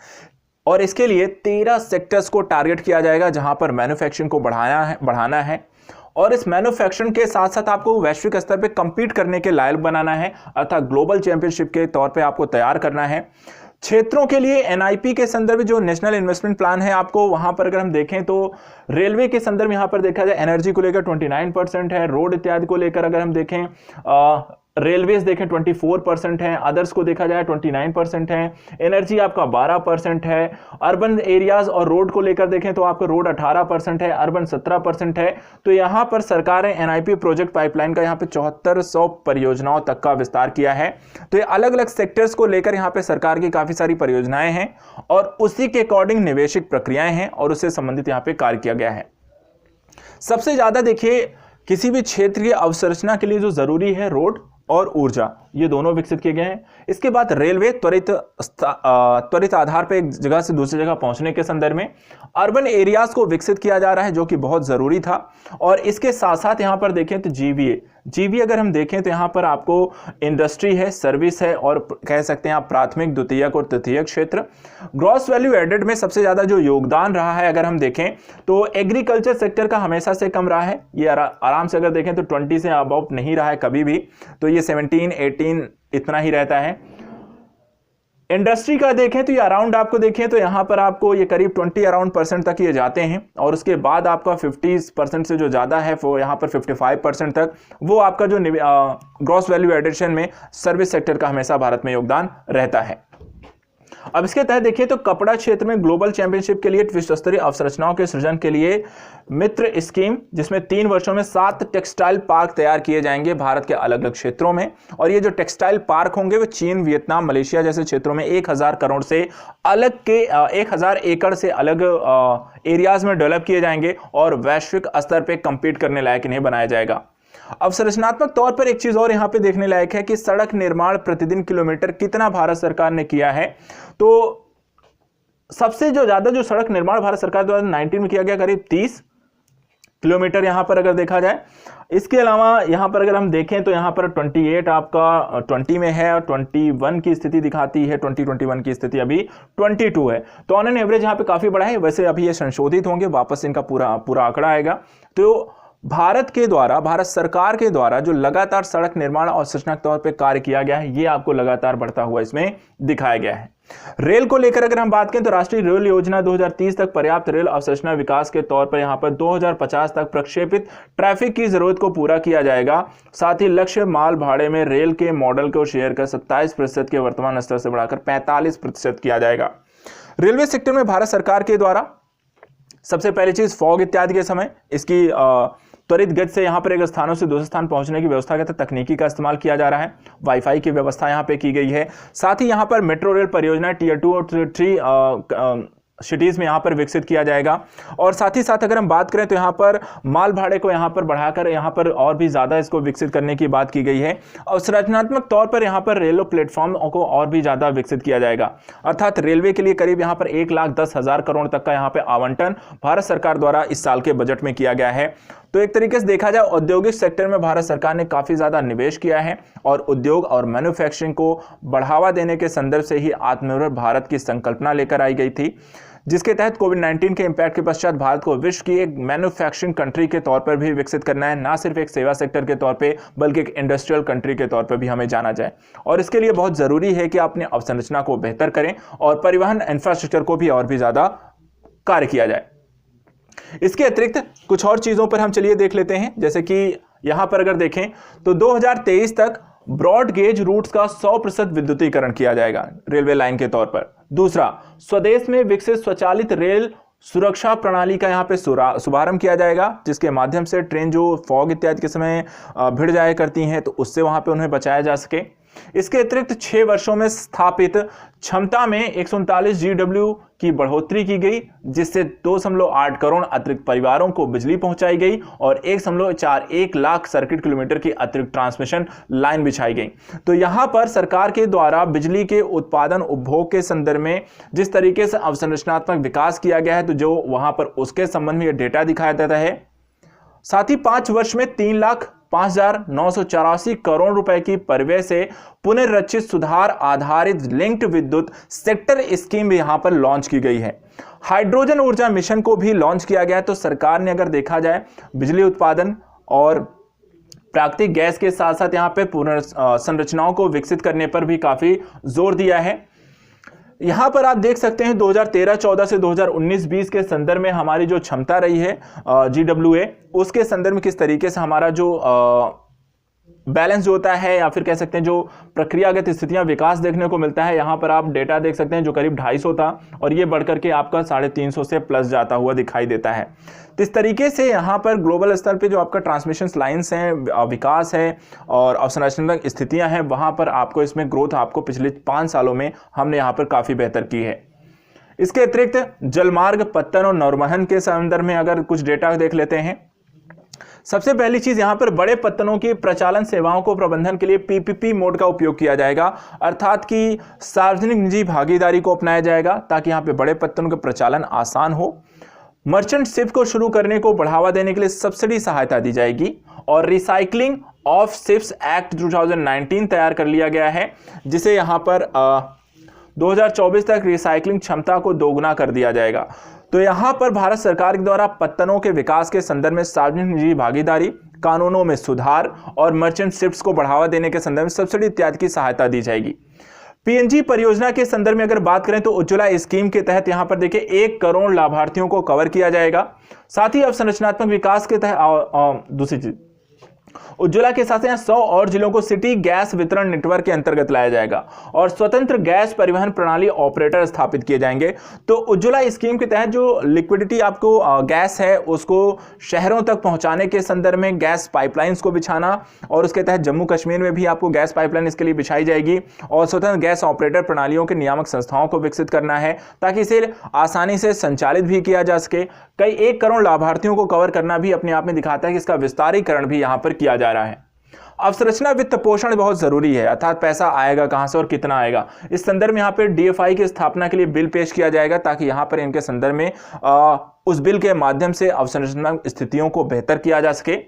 और इसके लिए 13 सेक्टर्स को टारगेट किया जाएगा जहां पर मैन्युफैक्चरिंग को बढ़ाना है और इस मैन्युफैक्चरिंग के साथ साथ आपको वैश्विक स्तर पे कंपीट करने के लायक बनाना है, अर्थात ग्लोबल चैंपियनशिप के तौर पे आपको तैयार करना है। क्षेत्रों के लिए NIP के संदर्भ में जो नेशनल इन्वेस्टमेंट प्लान है आपको वहां पर अगर हम देखें तो रेलवे के संदर्भ में यहां पर देखा जाए एनर्जी को लेकर 29% है, रोड इत्यादि को लेकर अगर हम देखें रेलवेज देखें 24% है, अदर्स को देखा जाए 29% है, एनर्जी आपका 12% है, अर्बन एरियाज और रोड को लेकर देखें तो आपका रोड 18% है, अर्बन 17% है। तो यहां पर सरकार ने एनआईपी प्रोजेक्ट पाइपलाइन का यहां पे 7400 परियोजनाओं तक का विस्तार किया है। तो ये अलग अलग सेक्टर्स को लेकर यहां पे सरकार की काफी सारी परियोजनाएं हैं और उसी के अकॉर्डिंग निवेशिक प्रक्रियाएं हैं और उससे संबंधित यहां पे कार्य किया गया है। सबसे ज्यादा देखिए किसी भी क्षेत्र की अवसंरचना के लिए जो जरूरी है रोड और ऊर्जा, ये दोनों विकसित किए गए हैं। इसके बाद रेलवे त्वरित आधार पर एक जगह से दूसरी जगह पहुंचने के संदर्भ में अर्बन एरियाज को विकसित किया जा रहा है, जो कि बहुत जरूरी था। और इसके साथ साथ यहां पर देखें तो जीवीए अगर हम देखें तो यहां पर आपको इंडस्ट्री है, सर्विस है और कह सकते हैं आप प्राथमिक, द्वितीयक और तृतीयक क्षेत्र। ग्रॉस वैल्यू एडेड में सबसे ज्यादा जो योगदान रहा है अगर हम देखें तो एग्रीकल्चर सेक्टर का हमेशा से कम रहा है। ये आराम से अगर देखें तो 20 से अबव नहीं रहा है कभी भी, तो ये 17, 18 इतना ही रहता है। इंडस्ट्री का देखें तो ये अराउंड आपको देखें तो यहां पर आपको ये करीब 20 अराउंड % तक ये जाते हैं और उसके बाद आपका 50% से जो ज्यादा है वो यहां पर 55% तक वो आपका जो ग्रॉस वैल्यू एडिशन में सर्विस सेक्टर का हमेशा भारत में योगदान रहता है। अब इसके तहत देखिए तो कपड़ा क्षेत्र में ग्लोबल चैंपियनशिप के लिए विश्व स्तरीय अवसंरचनाओं के सृजन के लिए मित्र स्कीम, जिसमें 3 वर्षों में 7 टेक्सटाइल पार्क तैयार किए जाएंगे भारत के अलग अलग क्षेत्रों में। और ये जो टेक्सटाइल पार्क होंगे वो चीन, वियतनाम, मलेशिया जैसे क्षेत्रों में 1000 करोड़ से अलग के 1000 एकड़ से अलग एरियाज में डेवलप किए जाएंगे और वैश्विक स्तर पर कंपीट करने लायक इन्हें बनाया जाएगा। अवसंरचनात्मक तौर पर एक चीज और यहां पे देखने लायक है कि सड़क निर्माण प्रतिदिन किलोमीटर कितना भारत सरकार ने किया है। तो सबसे जो ज्यादा जो सड़क निर्माण भारत सरकार द्वारा 2019 में किया गया करीब 30 किलोमीटर यहां पर अगर देखा जाए। इसके अलावा यहां पर अगर हम देखें तो यहां पर 28 आपका 20 में है और 21 की स्थिति दिखाती है, 2021 की स्थिति अभी 22 है। तो ऑन एन एवरेज यहां पे काफी बड़ा है। वैसे अभी ये संशोधित होंगे, वापस इनका पूरा आंकड़ा आएगा। तो भारत सरकार के द्वारा जो लगातार सड़क निर्माण और अवसंरचनात्मक तौर पे कार्य किया गया है, ये आपको लगातार बढ़ता हुआ इसमें दिखाया गया है। रेल को लेकर अगर हम बात करें तो राष्ट्रीय रेल योजना 2030 तक पर्याप्त रेल अवसंरचना विकास के तौर पर यहां पर 2050 तक प्रक्षेपित ट्रैफिक की जरूरत को पूरा किया जाएगा। साथ ही लक्ष्य माल भाड़े में रेल के मॉडल को शेयर कर 27% के वर्तमान स्तर से बढ़ाकर 45% किया जाएगा। रेलवे सेक्टर में भारत सरकार के द्वारा सबसे पहली चीज फॉग इत्यादि के समय इसकी त्वरित गति से यहां पर एक स्थानों से दूसरे स्थान पहुंचने की व्यवस्था के तहत तकनीकी का इस्तेमाल किया जा रहा है। वाईफाई की व्यवस्था यहां पे की गई है। साथ ही यहां पर मेट्रो रेल परियोजना टियर 2 और 3 सिटीज में यहां पर विकसित किया जाएगा। और साथ ही साथ अगर हम बात करें तो यहां पर माल भाड़े को यहां पर बढ़ाकर यहां पर और भी ज्यादा इसको विकसित करने की बात की गई है। और संरचनात्मक तौर पर यहां पर रेलवे प्लेटफॉर्म को और भी ज्यादा विकसित किया जाएगा। अर्थात रेलवे के लिए करीब यहां पर 1,10,000 करोड़ तक का यहां पर आवंटन भारत सरकार द्वारा इस साल के बजट में किया गया है। तो एक तरीके से देखा जाए औद्योगिक सेक्टर में भारत सरकार ने काफी ज्यादा निवेश किया है और उद्योग और मैन्युफैक्चरिंग को बढ़ावा देने के संदर्भ से ही आत्मनिर्भर भारत की संकल्पना लेकर आई गई थी, जिसके तहत कोविड-19 के इंपैक्ट के पश्चात भारत को विश्व की एक मैन्युफैक्चरिंग कंट्री के तौर पर भी विकसित करना है। ना सिर्फ एक सेवा सेक्टर के तौर पे बल्कि एक इंडस्ट्रियल कंट्री के तौर पर भी हमें जाना जाए। और इसके लिए बहुत जरूरी है कि अपने अवसंरचना को बेहतर करें और परिवहन इंफ्रास्ट्रक्चर को भी और भी ज्यादा कार्य किया जाए। इसके अतिरिक्त कुछ और चीजों पर हम चलिए देख लेते हैं। जैसे कि यहां पर अगर देखें तो 2023 तक ब्रॉड गेज रूट्स का 100% विद्युतीकरण किया जाएगा रेलवे लाइन के तौर पर। दूसरा, स्वदेश में विकसित स्वचालित रेल सुरक्षा प्रणाली का यहां पे शुभारंभ किया जाएगा, जिसके माध्यम से ट्रेन जो फॉग इत्यादि के समय भिड़ जाया करती हैं तो उससे वहां पे उन्हें बचाया जा सके। इसके अतिरिक्त 6 वर्षों में स्थापित क्षमता में 139 GW की बढ़ोतरी की गई, जिससे 2.8 करोड़ अतिरिक्त परिवारों को बिजली पहुंचाई गई और 1.41 लाख सर्किट किलोमीटर की अतिरिक्त ट्रांसमिशन लाइन बिछाई गई। तो यहां पर सरकार के द्वारा बिजली के उत्पादन उपभोग के संदर्भ में जिस तरीके से अवसंरचनात्मक विकास किया गया है, तो जो वहां पर उसके संबंध में यह डेटा दिखाया जाता है। साथ ही 5 वर्ष में 3,05,984 करोड़ रुपए की परिव्यय से पुनर्रचित सुधार आधारित लिंक्ड विद्युत सेक्टर स्कीम भी यहां पर लॉन्च की गई है। हाइड्रोजन ऊर्जा मिशन को भी लॉन्च किया गया है। तो सरकार ने अगर देखा जाए बिजली उत्पादन और प्राकृतिक गैस के साथ साथ यहां पे पुनर्संरचनाओं को विकसित करने पर भी काफी जोर दिया है। यहां पर आप देख सकते हैं 2013-14 से 2019-20 के संदर्भ में हमारी जो क्षमता रही है GWA, उसके संदर्भ में किस तरीके से हमारा जो बैलेंस जो होता है या फिर कह सकते हैं जो प्रक्रियागत स्थितियां विकास देखने को मिलता है, यहाँ पर आप डेटा देख सकते हैं जो करीब 250 था और ये बढ़कर के आपका 350 से प्लस जाता हुआ दिखाई देता है। तो इस तरीके से यहाँ पर ग्लोबल स्तर पे जो आपका ट्रांसमिशन लाइन्स हैं, विकास है और अवसंरचनात्मक स्थितियां हैं, वहाँ पर आपको इसमें ग्रोथ आपको पिछले 5 सालों में हमने यहाँ पर काफ़ी बेहतर की है। इसके अतिरिक्त जलमार्ग, पत्तन और नौवहन के संदर्भ में अगर कुछ डेटा देख लेते हैं, सबसे पहली चीज यहां पर बड़े पत्तनों की प्रचालन सेवाओं को प्रबंधन के लिए पीपीपी मोड का उपयोग किया जाएगा, अर्थात कि सार्वजनिक निजी भागीदारी को अपनाया जाएगा ताकि यहां पे बड़े पत्तनों का प्रचालन आसान हो। मर्चेंट शिप को शुरू करने को बढ़ावा देने के लिए सब्सिडी सहायता दी जाएगी और रिसाइकलिंग ऑफ शिप्स एक्ट 2019 तैयार कर लिया गया है, जिसे यहां पर 2024 तक रिसाइकलिंग क्षमता को दोगुना कर दिया जाएगा। तो यहां पर भारत सरकार के द्वारा पत्तनों के विकास के संदर्भ में सार्वजनिक निजी भागीदारी, कानूनों में सुधार और मर्चेंट शिप्स को बढ़ावा देने के संदर्भ में सब्सिडी इत्यादि की सहायता दी जाएगी। पीएनजी परियोजना के संदर्भ में अगर बात करें तो उज्ज्वला स्कीम के तहत यहां पर देखिए 1 करोड़ लाभार्थियों को कवर किया जाएगा। साथ ही अवसंरचनात्मक विकास के तहत दूसरी चीज, उज्ज्वला के साथ 100 और जिलों को सिटी गैस वितरण नेटवर्क के अंतर्गत लाया जाएगा और स्वतंत्र गैस परिवहन प्रणाली ऑपरेटर स्थापित किए जाएंगे। तो उज्ज्वला स्कीम के तहत जो लिक्विडिटी आपको गैस है उसको शहरों तक पहुंचाने के संदर्भ में गैस पाइपलाइंस को बिछाना, और उसके तहत जम्मू कश्मीर में भी आपको गैस पाइपलाइन इसके लिए बिछाई जाएगी और स्वतंत्र गैस ऑपरेटर प्रणालियों के नियामक संस्थाओं को विकसित करना है ताकि इसे आसानी से संचालित भी किया जा सके। कई 1 करोड़ लाभार्थियों को कवर करना भी अपने आप में दिखाता है कि इसका विस्तारीकरण भी यहां पर किया जा रहा है। अवसंरचना वित्त पोषण बहुत जरूरी है, अर्थात पैसा आएगा कहां से और कितना आएगा। इस संदर्भ में यहां पर डीएफआई की स्थापना के लिए बिल पेश किया जाएगा ताकि यहां पर इनके संदर्भ में उस बिल के माध्यम से अवसंरचना स्थितियों को बेहतर किया जा सके।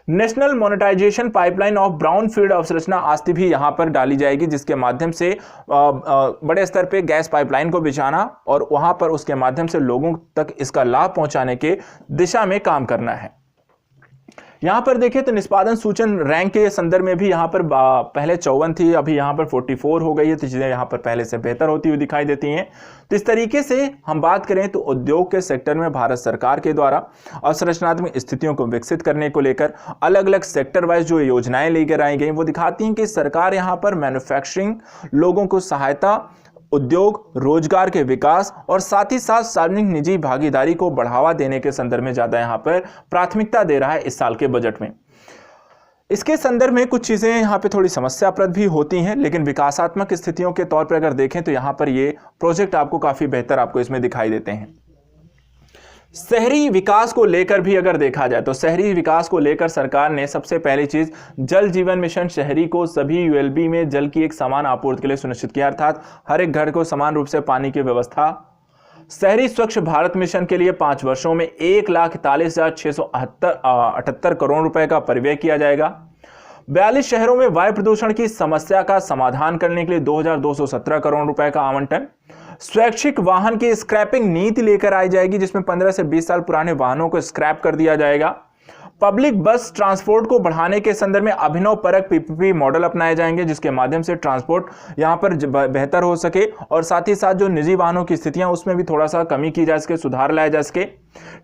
National monetisation pipeline of brown field अवसंरचना आस्ति भी यहां पर डाली जाएगी, जिसके माध्यम से बड़े स्तर पे गैस पाइपलाइन को बिछाना और वहां पर उसके माध्यम से लोगों तक इसका लाभ पहुंचाने के दिशा में काम करना है। यहां पर देखिए तो निष्पादन सूचन रैंक के संदर्भ में भी यहां पर पहले 54 थी, अभी यहां पर 44 हो गई है, तो चीजें यहां पर पहले से बेहतर होती हुई दिखाई देती हैं। तो इस तरीके से हम बात करें तो उद्योग के सेक्टर में भारत सरकार के द्वारा अवसंरचनात्मक स्थितियों को विकसित करने को लेकर अलग अलग सेक्टर वाइज जो योजनाएं लेकर आई गई वो दिखाती हैं कि सरकार यहां पर मैन्युफैक्चरिंग, लोगों को सहायता, उद्योग, रोजगार के विकास और साथ ही साथ सार्वजनिक निजी भागीदारी को बढ़ावा देने के संदर्भ में ज्यादा यहां पर प्राथमिकता दे रहा है इस साल के बजट में। इसके संदर्भ में कुछ चीजें यहां पे थोड़ी समस्याप्रद भी होती हैं, लेकिन विकासात्मक स्थितियों के तौर पर अगर देखें तो यहां पर ये प्रोजेक्ट आपको काफी बेहतर आपको इसमें दिखाई देते हैं। शहरी विकास को लेकर भी अगर देखा जाए तो शहरी विकास को लेकर सरकार ने सबसे पहली चीज जल जीवन मिशन शहरी को सभी यूएलबी में जल की एक समान आपूर्ति के लिए सुनिश्चित किया, अर्थात हर एक घर को समान रूप से पानी की व्यवस्था। शहरी स्वच्छ भारत मिशन के लिए 5 वर्षों में 1,41,678 करोड़ रुपए का परिव्यय किया जाएगा। 42 शहरों में वायु प्रदूषण की समस्या का समाधान करने के लिए 2,217 करोड़ रुपए का आवंटन। स्वैच्छिक वाहन की स्क्रैपिंग नीति लेकर आई जाएगी, जिसमें 15 से 20 साल पुराने वाहनों को स्क्रैप कर दिया जाएगा। पब्लिक बस ट्रांसपोर्ट को बढ़ाने के संदर्भ में अभिनव परक पीपीपी मॉडल अपनाए जाएंगे, जिसके माध्यम से ट्रांसपोर्ट यहां पर बेहतर हो सके और साथ ही साथ जो निजी वाहनों की स्थितियां उसमें भी थोड़ा सा कमी की जा सके, सुधार लाया जा सके।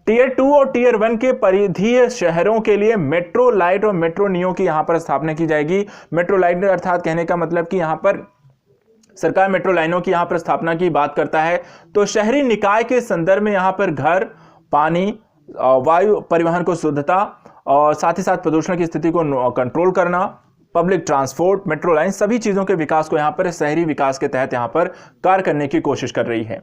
टियर 2 और टियर 1 के परिधीय शहरों के लिए मेट्रो लाइट और मेट्रो नियो की यहां पर स्थापना की जाएगी। मेट्रो लाइट अर्थात कहने का मतलब कि यहां पर सरकार मेट्रो लाइनों की यहां पर स्थापना की बात करता है, तो शहरी निकाय के संदर्भ में यहां पर घर, पानी, वायु परिवहन को शुद्धता और साथ ही साथ प्रदूषण की स्थिति को कंट्रोल करना, पब्लिक ट्रांसपोर्ट, मेट्रो लाइन, सभी चीजों के विकास को यहां पर शहरी विकास के तहत यहां पर कार्य करने की कोशिश कर रही है।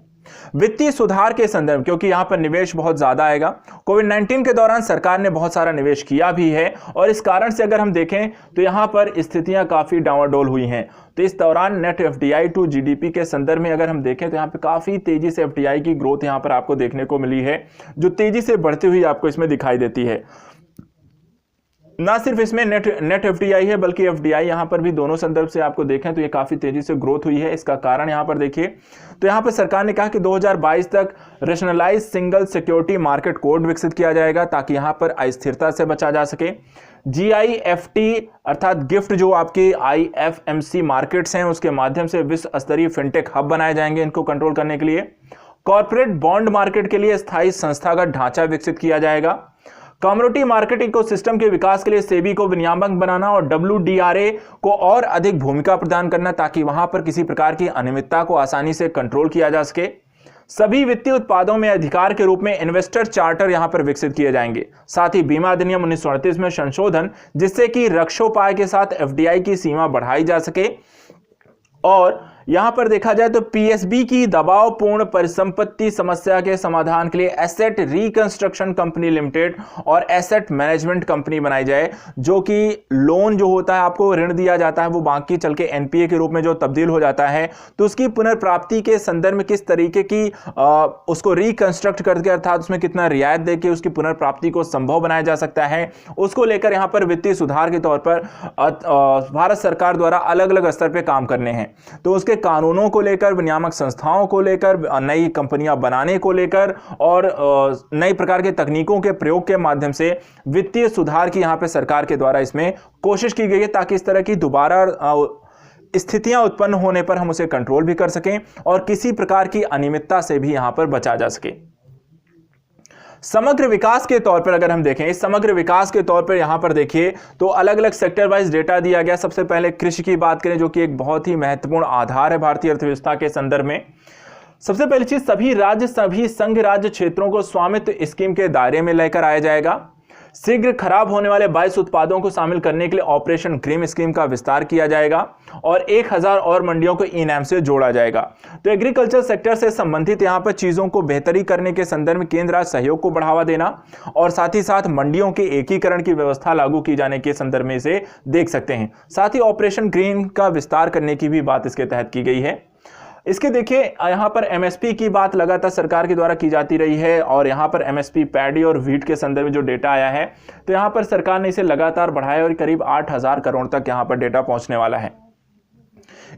वित्तीय सुधार के संदर्भ, क्योंकि यहां पर निवेश बहुत ज्यादा आएगा, कोविड-19 के दौरान सरकार ने बहुत सारा निवेश किया भी है और इस कारण से अगर हम देखें तो यहां पर स्थितियां काफी डावाडोल हुई हैं। तो इस दौरान नेट एफडीआई टू जीडीपी के संदर्भ में अगर हम देखें तो यहां पे काफी तेजी से एफडीआई की ग्रोथ यहां पर आपको देखने को मिली है, जो तेजी से बढ़ती हुई आपको इसमें दिखाई देती है। ना सिर्फ इसमें नेट एफडीआई है, बल्कि एफडीआई यहां पर भी दोनों संदर्भ से आपको देखें तो ये काफी तेजी से ग्रोथ हुई है। इसका कारण यहां पर देखिए तो यहां पर सरकार ने कहा कि 2022 तक rationalise single security market code विकसित किया जाएगा ताकि यहां पर अस्थिरता से बचा जा सके। जीआईएफटी अर्थात गिफ्ट जो आपके आईएफएमसी मार्केट्स हैं उसके माध्यम से विश्व स्तरीय फिनटेक हब बनाए जाएंगे इनको कंट्रोल करने के लिए। कॉर्पोरेट बॉन्ड मार्केट के लिए स्थायी संस्थागत ढांचा विकसित किया जाएगा। कमोडिटी मार्केट इकोसिस्टम के विकास के लिए सेबी को विनियामक बनाना और WDRA को और अधिक भूमिका प्रदान करना ताकि वहां पर किसी प्रकार की अनियमितता को आसानी से कंट्रोल किया जा सके। सभी वित्तीय उत्पादों में अधिकार के रूप में इन्वेस्टर चार्टर यहां पर विकसित किए जाएंगे। साथ ही बीमा अधिनियम 1938 में संशोधन जिससे कि रक्षोपाय के साथ FDI की सीमा बढ़ाई जा सके। और यहां पर देखा जाए तो PSB की दबावपूर्ण परिसंपत्ति समस्या के समाधान के लिए एसेट रिकंस्ट्रक्शन कंपनी लिमिटेड और एसेट मैनेजमेंट कंपनी बनाई जाए, जो कि लोन जो होता है आपको ऋण दिया जाता है वो बाकी चल के NPA के रूप में जो तब्दील हो जाता है, तो उसकी पुनर्प्राप्ति के संदर्भ में किस तरीके की उसको रिकंस्ट्रक्ट करके अर्थात उसमें कितना रियायत देके उसकी पुनर्प्राप्ति को संभव बनाया जा सकता है, उसको लेकर यहां पर वित्तीय सुधार के तौर पर भारत सरकार द्वारा अलग अलग स्तर पर काम करने हैं। तो उसके कानूनों को लेकर, विनियामक संस्थाओं को लेकर, नई कंपनियां बनाने को लेकर और नई प्रकार के तकनीकों के प्रयोग के माध्यम से वित्तीय सुधार की यहां पे सरकार के द्वारा इसमें कोशिश की गई है ताकि इस तरह की दोबारा स्थितियां उत्पन्न होने पर हम उसे कंट्रोल भी कर सकें और किसी प्रकार की अनियमितता से भी यहां पर बचा जा सके। समग्र विकास के तौर पर अगर हम देखें, इस समग्र विकास के तौर पर यहां पर देखिए तो अलग अलग सेक्टर वाइज डेटा दिया गया। सबसे पहले कृषि की बात करें जो कि एक बहुत ही महत्वपूर्ण आधार है भारतीय अर्थव्यवस्था के संदर्भ में। सबसे पहली चीज, सभी राज्य, सभी संघ राज्य क्षेत्रों को स्वामित्व स्कीम के दायरे में लेकर आया जाएगा। शीघ्र खराब होने वाले 22 उत्पादों को शामिल करने के लिए ऑपरेशन ग्रीन स्कीम का विस्तार किया जाएगा और 1000 और मंडियों को ई-नैम से जोड़ा जाएगा। तो एग्रीकल्चर सेक्टर से संबंधित यहां पर चीजों को बेहतरी करने के संदर्भ में केंद्र राज्य सहयोग को बढ़ावा देना और साथ ही साथ मंडियों के एकीकरण की व्यवस्था लागू की जाने के संदर्भ में इसे देख सकते हैं। साथ ही ऑपरेशन ग्रीन का विस्तार करने की भी बात इसके तहत की गई है। इसके देखिए यहां पर MSP की बात लगातार सरकार के द्वारा की जाती रही है और यहां पर MSP पैडी और व्हीट के संदर्भ में जो डेटा आया है तो यहां पर सरकार ने इसे लगातार बढ़ाया और करीब 8000 करोड़ तक यहां पर डेटा पहुंचने वाला है।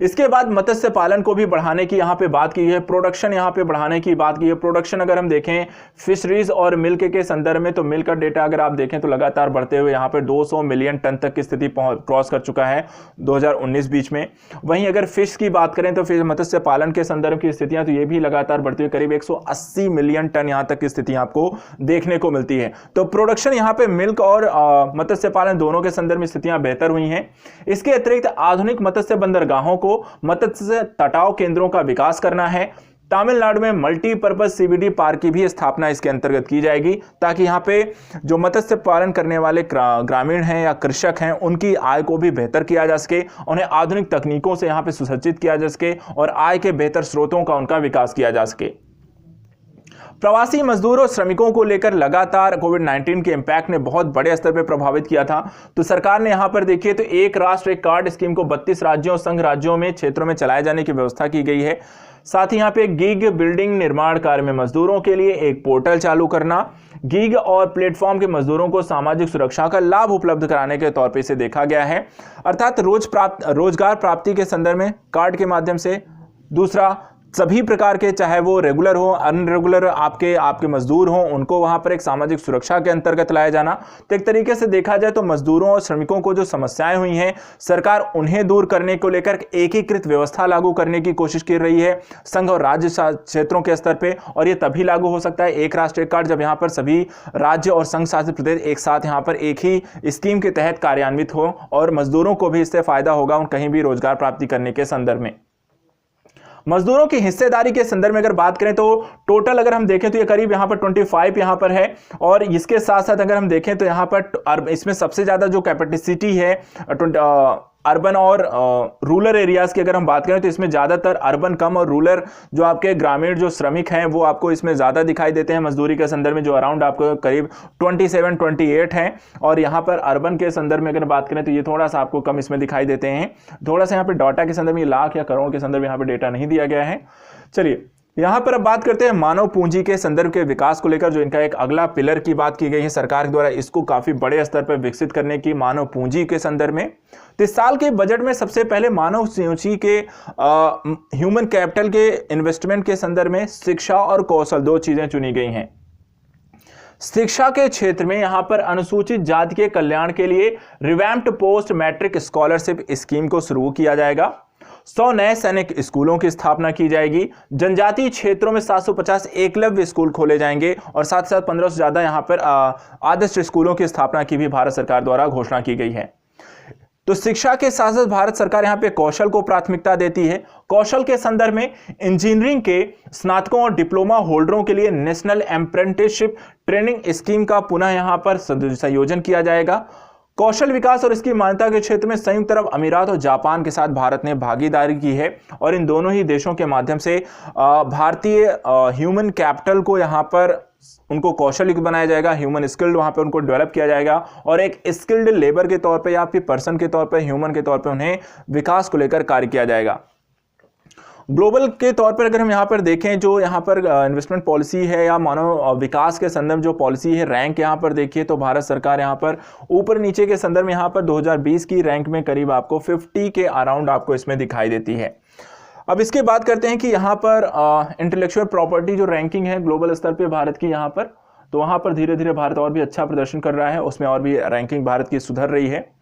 इसके बाद मत्स्य पालन को भी बढ़ाने की यहां पे बात की है, प्रोडक्शन यहां पे बढ़ाने की बात की है। प्रोडक्शन अगर हम देखें फिशरीज और मिल्क के संदर्भ में तो मिल्क का डेटा अगर आप देखें तो लगातार बढ़ते हुए यहां पे 200 मिलियन टन तक की स्थिति क्रॉस कर चुका है 2019 बीच में। वहीं अगर फिश की बात करें तो फिर मत्स्य पालन के संदर्भ की स्थितियां तो ये भी लगातार बढ़ती हुई करीब 180 मिलियन टन यहां तक की स्थितियां आपको देखने को मिलती है। तो प्रोडक्शन यहां पे मिल्क और मत्स्य पालन दोनों के संदर्भ में स्थितियां बेहतर हुई हैं। इसके अतिरिक्त आधुनिक मत्स्य बंदरगाहों को मत्स्य तटाव केंद्रों का विकास करना है। तमिलनाडु में मल्टीपर्पज CBD पार्क की भी स्थापना इसके अंतर्गत की जाएगी ताकि यहां पे जो मत्स्य पालन करने वाले ग्रामीण हैं या कृषक हैं उनकी आय को भी बेहतर किया जा सके, उन्हें आधुनिक तकनीकों से यहां पे सुसज्जित किया जा सके और आय के बेहतर स्रोतों का उनका विकास किया जा सके। प्रवासी मजदूर और श्रमिकों को लेकर लगातार कोविड-19 के इंपैक्ट ने बहुत बड़े स्तर पर प्रभावित किया था। तो सरकार ने यहां पर देखिए तो एक राष्ट्र एक कार्ड स्कीम को 32 राज्यों और संघ राज्यों में क्षेत्रों में चलाए जाने की व्यवस्था की गई है। साथ ही यहां पे गिग बिल्डिंग निर्माण कार्य में मजदूरों के लिए एक पोर्टल चालू करना, गिग और प्लेटफॉर्म के मजदूरों को सामाजिक सुरक्षा का लाभ उपलब्ध कराने के तौर पर इसे देखा गया है, अर्थात रोजगार प्राप्ति के संदर्भ में कार्ड के माध्यम से। दूसरा, सभी प्रकार के चाहे वो रेगुलर हो अनरेगुलर आपके मजदूर हो उनको वहां पर एक सामाजिक सुरक्षा के अंतर्गत लाया जाना। तो एक तरीके से देखा जाए तो मजदूरों और श्रमिकों को जो समस्याएं हुई हैं सरकार उन्हें दूर करने को लेकर एकीकृत व्यवस्था लागू करने की कोशिश कर रही है संघ और राज्य क्षेत्रों के स्तर पे। और ये तभी लागू हो सकता है एक राष्ट्र एक कार्ड जब यहाँ पर सभी राज्य और संघ शासित प्रदेश एक साथ यहाँ पर एक ही स्कीम के तहत कार्यान्वित हो और मजदूरों को भी इससे फायदा होगा कहीं भी रोजगार प्राप्ति करने के संदर्भ में। मजदूरों की हिस्सेदारी के संदर्भ में अगर बात करें तो टोटल अगर हम देखें तो ये करीब यहाँ पर 25 यहाँ पर है और इसके साथ साथ अगर हम देखें तो यहाँ पर इसमें सबसे ज्यादा जो कैपेसिटी है अर्बन और रूरल एरियाज की अगर हम बात करें तो इसमें ज्यादातर अर्बन कम और रूरल जो आपके ग्रामीण जो श्रमिक हैं वो आपको इसमें ज्यादा दिखाई देते हैं मजदूरी के संदर्भ में, जो अराउंड आपको करीब 27-28 हैं। और यहाँ पर अर्बन के संदर्भ में अगर बात करें तो ये थोड़ा सा आपको कम इसमें दिखाई देते हैं। थोड़ा सा यहाँ पे डाटा के संदर्भ में लाख या करोड़ के संदर्भ में यहाँ पे डेटा नहीं दिया गया है। चलिए यहां पर अब बात करते हैं मानव पूंजी के संदर्भ के विकास को लेकर, जो इनका एक अगला पिलर की बात की गई है सरकार के द्वारा इसको काफी बड़े स्तर पर विकसित करने की मानव पूंजी के संदर्भ में। तो इस साल के बजट में सबसे पहले मानव पूंजी के ह्यूमन कैपिटल के इन्वेस्टमेंट के संदर्भ में शिक्षा और कौशल दो चीजें चुनी गई हैं। शिक्षा के क्षेत्र में यहां पर अनुसूचित जाति के कल्याण के लिए revamped post matric scholarship scheme को शुरू किया जाएगा। 100 नए सैनिक स्कूलों की स्थापना की जाएगी। जनजातीय क्षेत्रों में 750 एकलव्य स्कूल खोले जाएंगे और साथ साथ 1500 से ज्यादा यहां पर आदर्श स्कूलों की स्थापना की भी भारत सरकार द्वारा घोषणा की गई है। तो शिक्षा के साथ साथ भारत सरकार यहां पे कौशल को प्राथमिकता देती है। कौशल के संदर्भ में इंजीनियरिंग के स्नातकों और डिप्लोमा होल्डरों के लिए नेशनल अप्रेंटिसशिप ट्रेनिंग स्कीम का पुनः यहां पर संयोजन किया जाएगा। कौशल विकास और इसकी मान्यता के क्षेत्र में संयुक्त अरब अमीरात और जापान के साथ भारत ने भागीदारी की है और इन दोनों ही देशों के माध्यम से भारतीय ह्यूमन कैपिटल को यहां पर उनको कौशल युक्त बनाया जाएगा, ह्यूमन स्किल्ड वहां पे उनको डेवलप किया जाएगा और एक स्किल्ड लेबर के तौर पे या फिर पर्सन के तौर पे, ह्यूमन के तौर पे उन्हें विकास को लेकर कार्य किया जाएगा। ग्लोबल के तौर पर अगर हम यहाँ पर देखें, जो यहाँ पर इन्वेस्टमेंट पॉलिसी है या मानव विकास के संदर्भ जो पॉलिसी है, रैंक यहाँ पर देखिए तो भारत सरकार यहाँ पर ऊपर नीचे के संदर्भ में यहाँ पर 2020 की रैंक में करीब आपको 50 के अराउंड आपको इसमें दिखाई देती है। अब इसके बात करते हैं कि यहाँ पर इंटेलेक्चुअल प्रॉपर्टी जो रैंकिंग है ग्लोबल स्तर पे भारत की यहाँ पर, तो वहाँ पर धीरे धीरे भारत और भी अच्छा प्रदर्शन कर रहा है, उसमें और भी रैंकिंग भारत की सुधर रही है।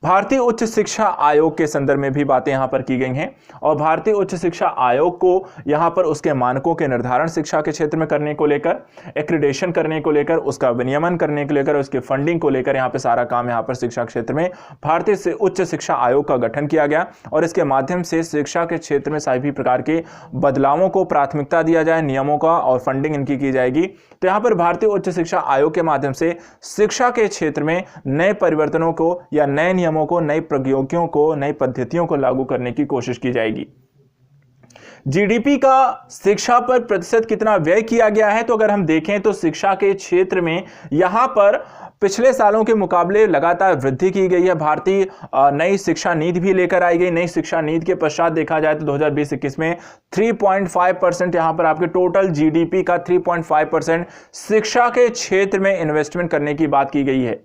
भारतीय उच्च शिक्षा आयोग के संदर्भ में भी बातें यहां पर की गई हैं और भारतीय उच्च शिक्षा आयोग को यहां पर उसके मानकों के निर्धारण शिक्षा के क्षेत्र में करने को लेकर, एक्रीडेशन करने को लेकर, उसका विनियमन करने को लेकर, उसके फंडिंग को लेकर यहां पर सारा काम यहां पर शिक्षा क्षेत्र में भारतीय से उच्च शिक्षा आयोग का गठन किया गया और इसके माध्यम से शिक्षा के क्षेत्र में सभी प्रकार के बदलावों को प्राथमिकता दिया जाए, नियमों का और फंडिंग इनकी की जाएगी। तो यहां पर भारतीय उच्च शिक्षा आयोग के माध्यम से शिक्षा के क्षेत्र में नए परिवर्तनों को या नए नियमों को, नई प्रौद्योगिकियों को, नई पद्धतियों को लागू करने की कोशिश की जाएगी। जीडीपी का शिक्षा पर प्रतिशत कितना व्यय किया गया है, तो अगर हम देखें तो शिक्षा के क्षेत्र में यहां पर पिछले सालों के मुकाबले लगातार वृद्धि की गई है। भारतीय नई शिक्षा नीति भी लेकर आई गई। नई शिक्षा नीति के पश्चात देखा जाए तो 2020-21 में 3.5% यहां पर आपके टोटल जीडीपी का 3.5% शिक्षा के क्षेत्र में इन्वेस्टमेंट करने की बात की गई है।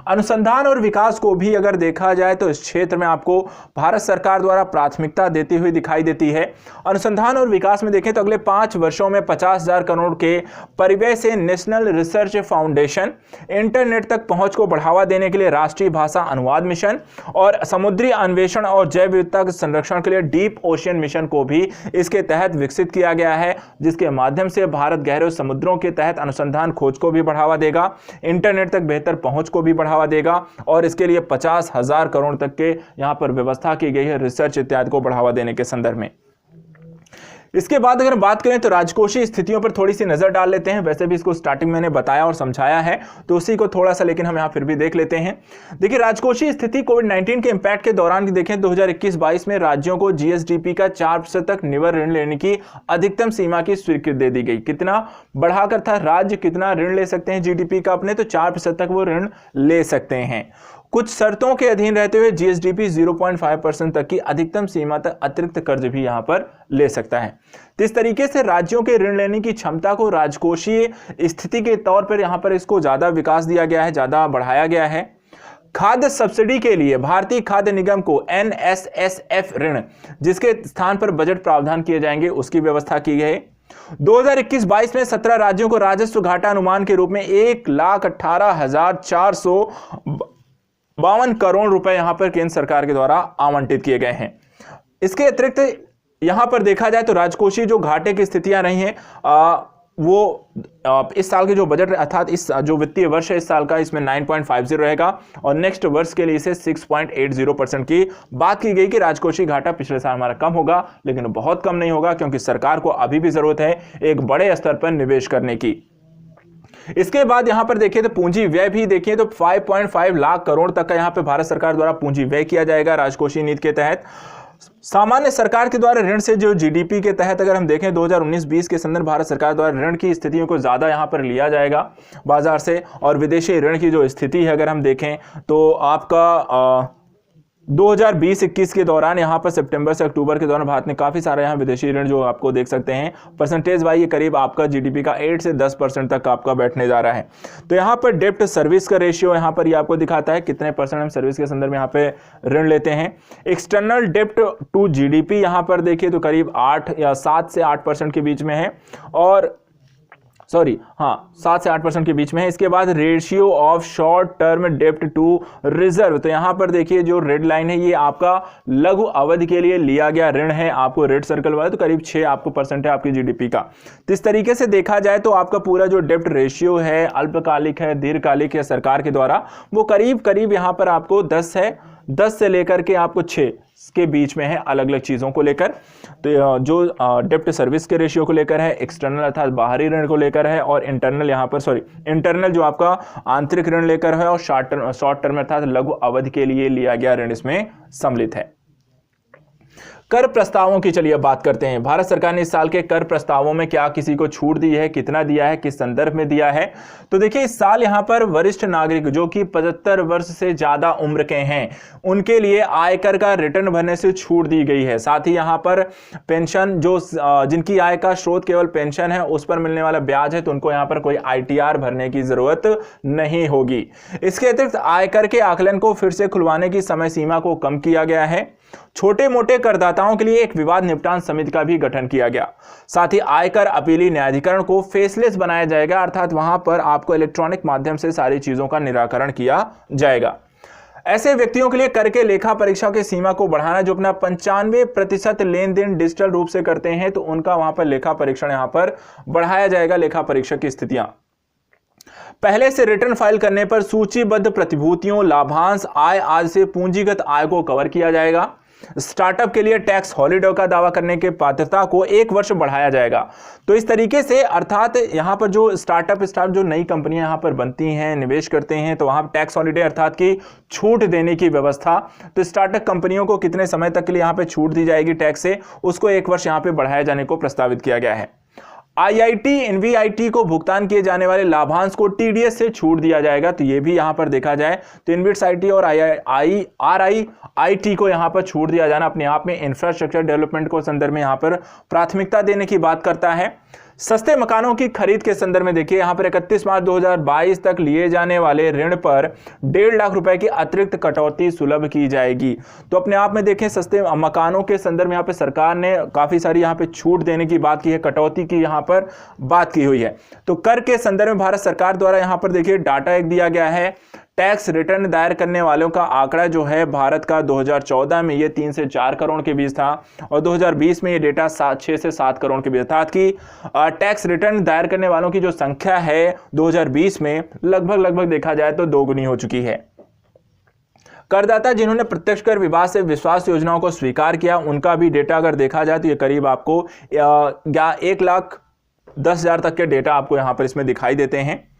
अनुसंधान और विकास को भी अगर देखा जाए तो इस क्षेत्र में आपको भारत सरकार द्वारा प्राथमिकता देती हुई दिखाई देती है। अनुसंधान और विकास में देखें तो अगले 5 वर्षों में 50,000 करोड़ के परिव्यय से नेशनल रिसर्च फाउंडेशन, इंटरनेट तक पहुंच को बढ़ावा देने के लिए राष्ट्रीय भाषा अनुवाद मिशन और समुद्री अन्वेषण और जैव विविधता के संरक्षण के लिए डीप ओशियन मिशन को भी इसके तहत विकसित किया गया है, जिसके माध्यम से भारत गहरे समुद्रों के तहत अनुसंधान खोज को भी बढ़ावा देगा, इंटरनेट तक बेहतर पहुंच को भी बढ़ावा देगा और इसके लिए 50,000 करोड़ तक के यहां पर व्यवस्था की गई है रिसर्च इत्यादि को बढ़ावा देने के संदर्भ में। इसके बाद अगर बात करें तो राजकोषीय स्थितियों पर थोड़ी सी नजर डाल लेते हैं। वैसे भी इसको स्टार्टिंग मैंने बताया और समझाया है तो उसी को थोड़ा सा लेकिन हम यहां फिर भी देख लेते हैं। देखिए राजकोषीय स्थिति कोविड-19 के इंपैक्ट के दौरान देखें 2021-22 में राज्यों को जीएसडीपी का 4% तक निवर ऋण लेने की अधिकतम सीमा की स्वीकृति दे दी गई। कितना बढ़ाकर था, राज्य कितना ऋण ले सकते हैं जीडीपी का अपने, तो 4% तक वो ऋण ले सकते हैं। कुछ शर्तों के अधीन रहते हुए जीएसडीपी 0.5% तक की अधिकतम सीमा तक अतिरिक्त कर्ज भी यहां पर ले सकता है। तो इस तरीके से राज्यों के ऋण लेने की क्षमता को राजकोषीय स्थिति के तौर पर यहां पर इसको ज्यादा विकास दिया गया है, ज्यादा बढ़ाया गया है। खाद्य सब्सिडी के लिए भारतीय खाद्य निगम को एनएसएसएफ ऋण, जिसके स्थान पर बजट प्रावधान किए जाएंगे, उसकी व्यवस्था की गई। 2021-22 में 17 राज्यों को राजस्व घाटा अनुमान के रूप में 1,18,452 करोड़ रुपए यहां पर केंद्र सरकार के द्वारा आवंटित किए गए हैं। इसके अतिरिक्त यहां पर देखा जाए तो राजकोषीय जो घाटे की स्थितियां रही हैं वो इस साल के जो बजट अर्थात इस जो वित्तीय वर्ष है इस साल का, इसमें 9.50 रहेगा और नेक्स्ट वर्ष के लिए इसे 6.80% की बात की गई कि राजकोषीय घाटा पिछले साल हमारा कम होगा, लेकिन बहुत कम नहीं होगा क्योंकि सरकार को अभी भी जरूरत है एक बड़े स्तर पर निवेश करने की। इसके बाद यहां पर देखिए तो पूंजी व्यय भी देखिए तो 5.5 लाख करोड़ तक का यहां पे भारत सरकार द्वारा पूंजी व्यय किया जाएगा राजकोषीय नीति के तहत। सामान्य सरकार के द्वारा ऋण से जो जीडीपी के तहत अगर हम देखें 2019-20 के संदर्भ भारत सरकार द्वारा ऋण की स्थितियों को ज्यादा यहां पर लिया जाएगा बाजार से, और विदेशी ऋण की जो स्थिति है अगर हम देखें तो आपका 2020-21 के दौरान यहां पर सितंबर से अक्टूबर के दौरान भारत ने काफी सारा यहां विदेशी ऋण जो आपको देख सकते हैं परसेंटेज वाइज ये करीब आपका जीडीपी का 8 से 10% तक आपका बैठने जा रहा है। तो यहां पर डेप्ट सर्विस का रेशियो यहां पर ये आपको दिखाता है कितने परसेंट हम सर्विस के संदर्भ में यहां पे ऋण लेते हैं। एक्सटर्नल डेप्ट टू जीडीपी यहां पर देखिए तो करीब 8 या 7 से 8% के बीच में है, और सॉरी हाँ 7 से 8% के बीच में है। इसके बाद रेशियो ऑफ शॉर्ट टर्म डेब्ट टू रिजर्व, तो यहाँ पर देखिए जो रेड लाइन है ये आपका लघु अवधि के लिए लिया गया ऋण है, आपको रेड सर्कल वाला, तो करीब 6 आपको परसेंट है आपकी जीडीपी का। तो इस तरीके से देखा जाए तो आपका पूरा जो डेब्ट रेशियो है, अल्पकालिक है, दीर्घकालिक है सरकार के द्वारा, वो करीब करीब यहाँ पर आपको 10 है, 10 से लेकर के आपको 6 के बीच में है, अलग अलग चीजों को लेकर। तो जो डेब्ट सर्विस के रेशियो को लेकर है, एक्सटर्नल अर्थात बाहरी ऋण को लेकर है, और इंटरनल यहाँ पर इंटरनल जो आपका आंतरिक ऋण लेकर है, और शॉर्ट टर्म अर्थात लघु अवधि के लिए लिया गया ऋण इसमें सम्मिलित है। कर प्रस्तावों की चलिए बात करते हैं। भारत सरकार ने इस साल के कर प्रस्तावों में क्या किसी को छूट दी है, कितना दिया है, किस संदर्भ में दिया है। तो देखिए इस साल यहां पर वरिष्ठ नागरिक जो कि 75 वर्ष से ज्यादा उम्र के हैं, उनके लिए आयकर का रिटर्न भरने से छूट दी गई है। साथ ही यहां पर पेंशन, जो जिनकी आय का स्रोत केवल पेंशन है, उस पर मिलने वाला ब्याज है, तो उनको यहां पर कोई ITR भरने की जरूरत नहीं होगी। इसके अतिरिक्त आयकर के आकलन को फिर से खुलवाने की समय सीमा को कम किया गया है। छोटे मोटे करदाताओं के लिए एक विवाद निपटान समिति का भी गठन किया गया। साथ ही आयकर अपीली न्यायाधिकरण को फेसलेस बनाया जाएगा, अर्थात वहां पर आपको इलेक्ट्रॉनिक माध्यम से सारी चीजों का निराकरण किया जाएगा। ऐसे व्यक्तियों के लिए कर के लेखा परीक्षा की सीमा को बढ़ाना, जो अपना 95% लेन देन डिजिटल रूप से करते हैं, तो उनका वहां पर लेखा परीक्षण यहां पर बढ़ाया जाएगा। लेखा परीक्षक की स्थितियां पहले से रिटर्न फाइल करने पर सूचीबद्ध प्रतिभूतियों, लाभांश, आय आदि से पूंजीगत आय को कवर किया जाएगा। स्टार्टअप के लिए टैक्स हॉलिडे का दावा करने की पात्रता को 1 वर्ष बढ़ाया जाएगा। तो इस तरीके से अर्थात यहां पर जो स्टार्टअप जो नई कंपनियां यहां पर बनती हैं, निवेश करते हैं, तो वहां टैक्स हॉलिडे अर्थात की छूट देने की व्यवस्था, तो स्टार्टअप कंपनियों को कितने समय तक के लिए यहां पर छूट दी जाएगी टैक्स से, उसको 1 वर्ष यहां पर बढ़ाया जाने को प्रस्तावित किया गया है। IIT NVIT को भुगतान किए जाने वाले लाभांश को TDS से छूट दिया जाएगा। तो ये भी यहां पर देखा जाए तो इनविट्स IT और RIIT को यहां पर छूट दिया जाना अपने आप में इंफ्रास्ट्रक्चर डेवलपमेंट को संदर्भ में यहां पर प्राथमिकता देने की बात करता है। सस्ते मकानों की खरीद के संदर्भ में देखिए यहां पर 31 मार्च 2022 तक लिए जाने वाले ऋण पर 1.5 लाख रुपए की अतिरिक्त कटौती सुलभ की जाएगी। तो अपने आप में देखें सस्ते मकानों के संदर्भ में यहां पे सरकार ने काफी सारी यहां पे छूट देने की बात की है, कटौती की यहां पर बात की हुई है। तो कर के संदर्भ में भारत सरकार द्वारा यहां पर देखिए डाटा एक दिया गया है। टैक्स रिटर्न दायर करने वालों का आंकड़ा जो है भारत का 2014 में ये 3 से 4 करोड़ के बीच था, और 2020 में ये डेटा 6 से 7 करोड़ के बीच था। कि टैक्स रिटर्न दायर करने वालों की जो संख्या है 2020 में लगभग देखा जाए तो दोगुनी हो चुकी है। करदाता जिन्होंने प्रत्यक्ष कर विभाग से विश्वास योजनाओं को स्वीकार किया, उनका भी डेटा अगर देखा जाए तो ये करीब आपको 1,10,000 तक के डेटा आपको यहां पर इसमें दिखाई देते हैं।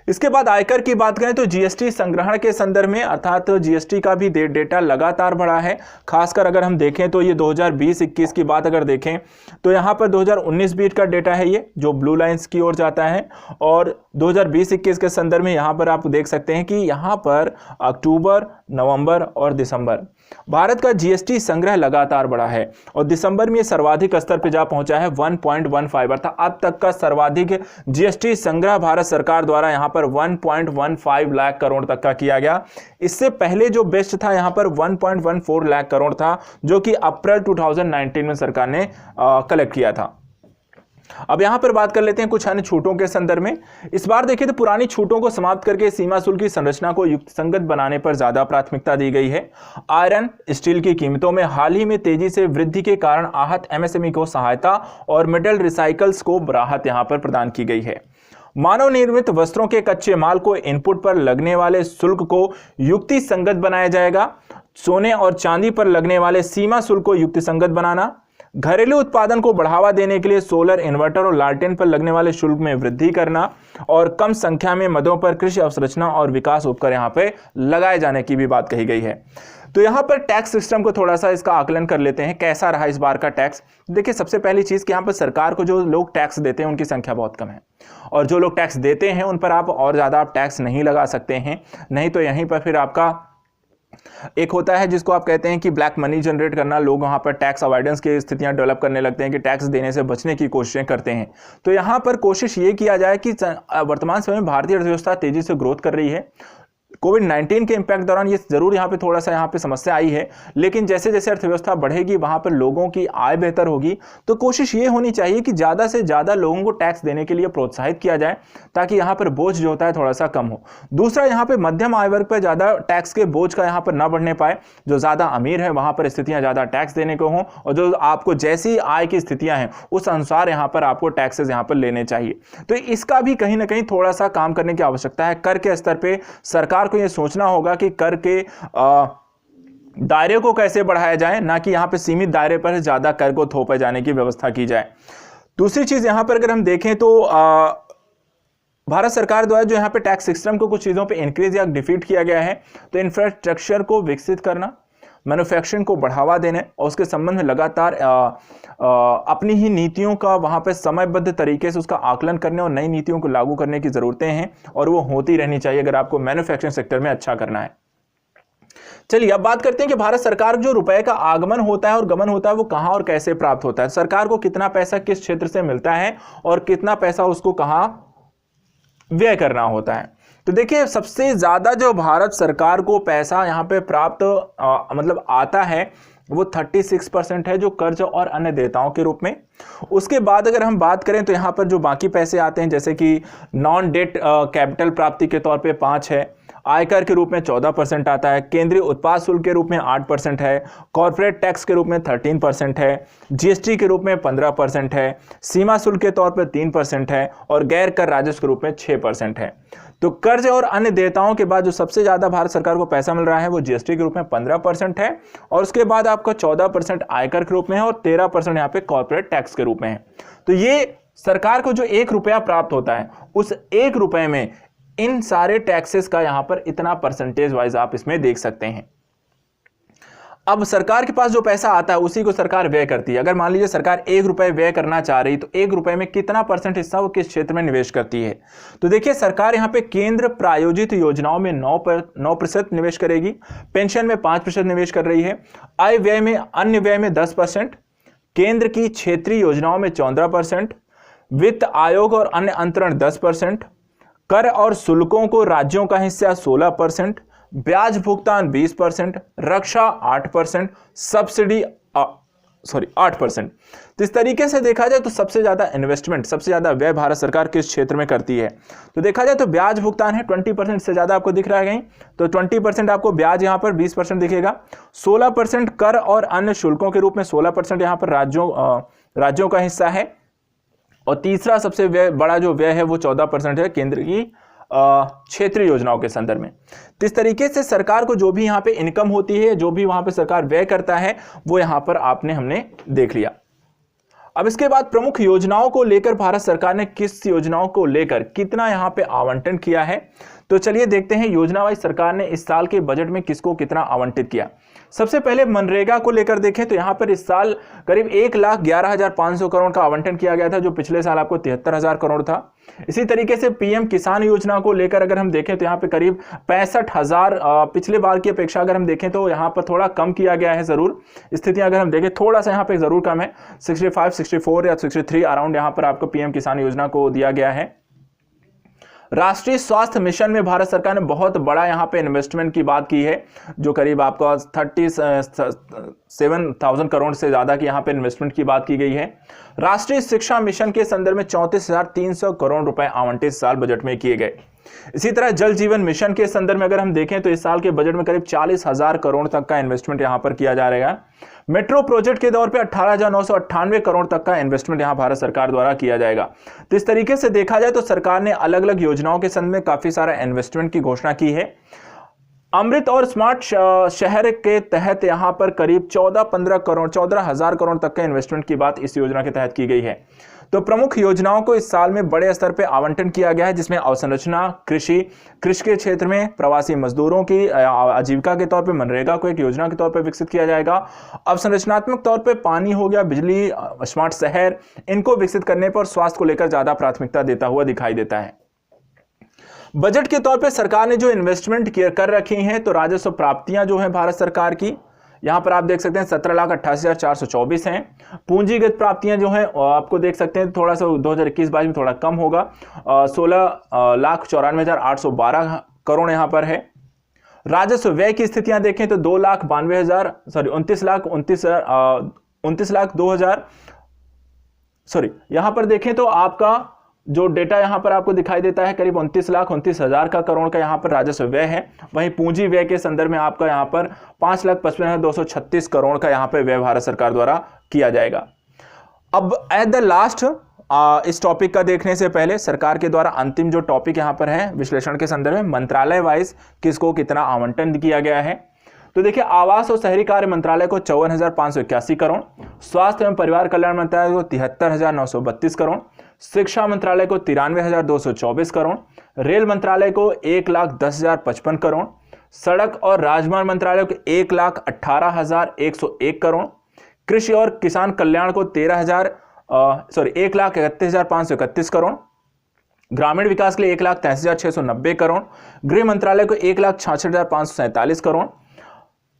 इसके बाद आयकर की बात करें तो जीएसटी संग्रहण के संदर्भ में अर्थात जीएसटी का भी डेटा लगातार बढ़ा है। खासकर अगर हम देखें तो ये 2020-21 की बात अगर देखें तो यहाँ पर 2019-20 का डेटा है, ये जो ब्लू लाइंस की ओर जाता है, और 2020-21 के संदर्भ में यहाँ पर आप देख सकते हैं कि यहाँ पर अक्टूबर, नवंबर और दिसंबर भारत का जीएसटी संग्रह लगातार बढ़ा है, और दिसंबर में सर्वाधिक स्तर पर जा पहुंचा है 1.15 अर्थात अब तक का सर्वाधिक जीएसटी संग्रह भारत सरकार द्वारा यहाँ पर 1.15 लाख करोड़ तक का किया गया। इससे पहले जो बेस्ट था यहाँ पर 1.14 लाख करोड़ था, जो कि अप्रैल 2019 में सरकार ने कलेक्ट किया था। अब यहां पर बात कर लेते हैं कुछ अन्य छूटों के संदर्भ में। इस बार देखिए तो पुरानी छूटों को समाप्त करके सीमा शुल्क की संरचना को युक्तसंगत बनाने पर ज्यादा प्राथमिकता दी गई है। आयरन स्टील की कीमतों में हाल ही में तेजी से वृद्धि के कारण आहत MSME को सहायता और मेटल रिसाइकल्स को राहत यहां पर प्रदान की गई है। मानव निर्मित वस्त्रों के कच्चे माल को इनपुट पर लगने वाले शुल्क को युक्ति संगत बनाया जाएगा। सोने और चांदी पर लगने वाले सीमा शुल्क को युक्ति संगत बनाना, घरेलू उत्पादन को बढ़ावा देने के लिए सोलर इन्वर्टर और लालटेन पर लगने वाले शुल्क में वृद्धि करना, और कम संख्या में मदों पर कृषि अवसंरचना और विकास उपकर यहां पे लगाए जाने की भी बात कही गई है। तो यहां पर टैक्स सिस्टम को थोड़ा सा इसका आकलन कर लेते हैं, कैसा रहा इस बार का टैक्स। देखिए सबसे पहली चीज कि यहां पर सरकार को जो लोग टैक्स देते हैं उनकी संख्या बहुत कम है, और जो लोग टैक्स देते हैं उन पर आप और ज्यादा आप टैक्स नहीं लगा सकते हैं, नहीं तो यहीं पर फिर आपका एक होता है जिसको आप कहते हैं कि ब्लैक मनी जनरेट करना। लोग वहां पर टैक्स अवॉइडेंस की स्थितियां डेवलप करने लगते हैं कि टैक्स देने से बचने की कोशिशें करते हैं। तो यहां पर कोशिश ये किया जाए कि वर्तमान समय में भारतीय अर्थव्यवस्था तेजी से ग्रोथ कर रही है, कोविड-19 के इंपैक्ट दौरान ये जरूर यहाँ पे थोड़ा सा यहाँ पे समस्या आई है, लेकिन जैसे जैसे अर्थव्यवस्था बढ़ेगी, वहां पर लोगों की आय बेहतर होगी, तो कोशिश ये होनी चाहिए कि ज्यादा से ज्यादा लोगों को टैक्स देने के लिए प्रोत्साहित किया जाए, ताकि यहाँ पर बोझ जो होता है थोड़ा सा कम हो। दूसरा, यहाँ पे मध्यम आय वर्ग पर ज्यादा टैक्स के बोझ का यहाँ पर ना बढ़ने पाए, जो ज्यादा अमीर है वहां पर स्थितियां ज्यादा टैक्स देने को हों, और जो आपको जैसी आय की स्थितियां हैं उस अनुसार यहाँ पर आपको टैक्सेस यहाँ पर लेने चाहिए। तो इसका भी कहीं ना कहीं थोड़ा सा काम करने की आवश्यकता है। कर के स्तर पे सरकार को यह सोचना होगा कि कर के दायरे को कैसे बढ़ाया जाए, ना कि यहां पे सीमित दायरे पर ज्यादा कर को थोपे जाने की व्यवस्था की जाए। दूसरी चीज यहां पर अगर हम देखें तो भारत सरकार द्वारा जो यहां पे टैक्स सिस्टम को कुछ चीजों पे इंक्रीज या डिफीट किया गया है, तो इंफ्रास्ट्रक्चर को विकसित करना, मैन्युफैक्चरिंग को बढ़ावा देने और उसके संबंध में लगातार अपनी ही नीतियों का वहां पे समयबद्ध तरीके से उसका आकलन करने और नई नीतियों को लागू करने की जरूरतें हैं, और वो होती रहनी चाहिए अगर आपको मैन्युफैक्चरिंग सेक्टर में अच्छा करना है। चलिए अब बात करते हैं कि भारत सरकार जो रुपए का आगमन होता है और गमन होता है वो कहां और कैसे प्राप्त होता है। सरकार को कितना पैसा किस क्षेत्र से मिलता है और कितना पैसा उसको कहां व्यय करना होता है। तो देखिए, सबसे ज्यादा जो भारत सरकार को पैसा यहां पे प्राप्त मतलब आता है वो 36% है, जो कर्ज और अन्य देयताओं के रूप में। उसके बाद अगर हम बात करें तो यहां पर जो बाकी पैसे आते हैं, जैसे कि नॉन डेट कैपिटल प्राप्ति के तौर पे 5 है, आयकर के रूप में 14% आता है, केंद्रीय उत्पाद शुल्क के रूप में 8% है, कॉर्पोरेट टैक्स के रूप में 13% है, जीएसटी के रूप में 15% है, सीमा शुल्क के तौर पर 3% है और गैर कर राजस्व के रूप में 6% है। तो कर्ज और अन्य देयताओं के बाद जो सबसे ज्यादा भारत सरकार को पैसा मिल रहा है वो जीएसटी के रूप में 15% है, और उसके बाद आपका 14% आयकर के रूप में है और 13% यहाँ पे कॉर्पोरेट टैक्स के रूप में है। तो ये सरकार को जो 1 रुपया प्राप्त होता है, उस 1 रुपए में इन सारे टैक्सेस का यहां पर इतना परसेंटेज वाइज आप इसमें देख सकते हैं। अब सरकार के पास जो पैसा आता है उसी को सरकार व्यय करती है। अगर मान लीजिए सरकार 1 रुपए व्यय करना चाह रही, तो 1 रुपए में कितना परसेंट हिस्सा वो किस क्षेत्र में निवेश करती है। तो देखिए, सरकार यहाँ पे केंद्र प्रायोजित योजनाओं में 9% निवेश करेगी, पेंशन में 5% निवेश कर रही है, आय व्यय में अन्य व्यय में 10%, केंद्र की क्षेत्रीय योजनाओं में 14%, वित्त आयोग और अन्य अंतरण 10%, कर और शुल्कों को राज्यों का हिस्सा 16%, ब्याज भुगतान 20%, रक्षा 8%, सब्सिडी 8%। तो इस तरीके से देखा जाए तो सबसे ज्यादा इन्वेस्टमेंट, सबसे ज्यादा व्यय भारत सरकार किस क्षेत्र में करती है। तो देखा जाए तो ब्याज भुगतान है 20% से ज्यादा आपको दिख रहा है कहीं, तो 20% आपको ब्याज यहां पर 20% दिखेगा, 16% कर और अन्य शुल्कों के रूप में 16% यहां पर राज्यों का हिस्सा है, और तीसरा सबसे बड़ा जो व्यय है वो 14% है केंद्र की क्षेत्रीय योजनाओं के संदर्भ में। तो इस तरीके से सरकार को जो भी यहाँ पे इनकम होती है, जो भी वहां पे सरकार व्यय करता है, वो यहाँ पर हमने देख लिया। अब इसके बाद प्रमुख योजनाओं को लेकर भारत सरकार ने किस योजनाओं को लेकर कितना यहाँ पे आवंटन किया है, तो चलिए देखते हैं योजना वाइज सरकार ने इस साल के बजट में किसको कितना आवंटित किया। सबसे पहले मनरेगा को लेकर देखें तो यहाँ पर इस साल करीब 1,11,500 करोड़ का आवंटन किया गया था, जो पिछले साल आपको 73,000 करोड़ था। इसी तरीके से पीएम किसान योजना को लेकर अगर हम देखें तो यहाँ पे करीब 65,000 पिछले बार की अपेक्षा अगर हम देखें तो यहाँ पर थोड़ा कम किया गया है। जरूर स्थितियां अगर हम देखें थोड़ा सा यहाँ पे जरूर कम है, 65, 64 या 63 अराउंड यहाँ पर आपको पीएम किसान योजना को दिया गया है। राष्ट्रीय स्वास्थ्य मिशन में भारत सरकार ने बहुत बड़ा यहां पे इन्वेस्टमेंट की बात की है, जो करीब आपका 37,000 करोड़ से ज्यादा की यहां पे इन्वेस्टमेंट की बात की गई है। राष्ट्रीय शिक्षा मिशन के संदर्भ में 34,300 करोड़ रुपए आवंटित साल बजट में किए गए। इसी तरह जल जीवन मिशन के संदर्भ में अगर हम देखें तो इस साल के बजट में करीब 40,000 करोड़ तक का इन्वेस्टमेंट यहां पर किया जा रहा है। मेट्रो प्रोजेक्ट के तौर पे 18,998 करोड़ तक का इन्वेस्टमेंट यहां भारत सरकार द्वारा किया जाएगा। तो इस तरीके से देखा जाए तो सरकार ने अलग अलग योजनाओं के संदर्भ में काफी सारा इन्वेस्टमेंट की घोषणा की है। अमृत और स्मार्ट शहर के तहत यहां पर करीब 14,000 करोड़ तक का इन्वेस्टमेंट की बात इस योजना के तहत की गई है। तो प्रमुख योजनाओं को इस साल में बड़े स्तर पर आवंटन किया गया है, जिसमें अवसंरचना, कृषि के क्षेत्र में प्रवासी मजदूरों की आजीविका के तौर पे मनरेगा को एक योजना के तौर पे विकसित किया जाएगा। अवसंरचनात्मक तौर पे पानी हो गया, बिजली, स्मार्ट शहर, इनको विकसित करने पर स्वास्थ्य को लेकर ज्यादा प्राथमिकता देता हुआ दिखाई देता है। बजट के तौर पे सरकार ने जो इन्वेस्टमेंट कर रखी हैं, तो राजस्व प्राप्तियां जो है भारत सरकार की यहां पर आप देख सकते हैं 17,88,424 हैं। पूंजीगत प्राप्तियां जो है आपको देख सकते हैं थोड़ा सा 2021-22 में थोड़ा कम होगा, 16,94,812 करोड़ यहां पर है। राजस्व व्यय की स्थितियां देखें तो 29 लाख यहां पर देखें तो आपका जो डेटा यहां पर आपको दिखाई देता है करीब 29,29,000 का करोड़ का यहां पर राजस्व व्यय है। वहीं पूंजी व्यय के संदर्भ में आपका यहां पर 5,55,236 करोड़ का यहां पर व्यय भारत सरकार द्वारा किया जाएगा। अब एट द लास्ट इस टॉपिक का देखने से पहले सरकार के द्वारा अंतिम जो टॉपिक यहां पर है विश्लेषण के संदर्भ में मंत्रालय वाइज किसको कितना आवंटन किया गया है। तो देखिए, आवास और शहरी कार्य मंत्रालय को 54,581 करोड़, स्वास्थ्य एवं परिवार कल्याण मंत्रालय को 73,932 करोड़, शिक्षा मंत्रालय को 93,224 करोड़, रेल मंत्रालय को 1,10,055 करोड़, सड़क और राजमार्ग मंत्रालय को 1,18,101 करोड़, कृषि और किसान कल्याण को 1,31,531 करोड़, ग्रामीण विकास के लिए 1,63,690 करोड़, गृह मंत्रालय को 1,66,547 करोड़,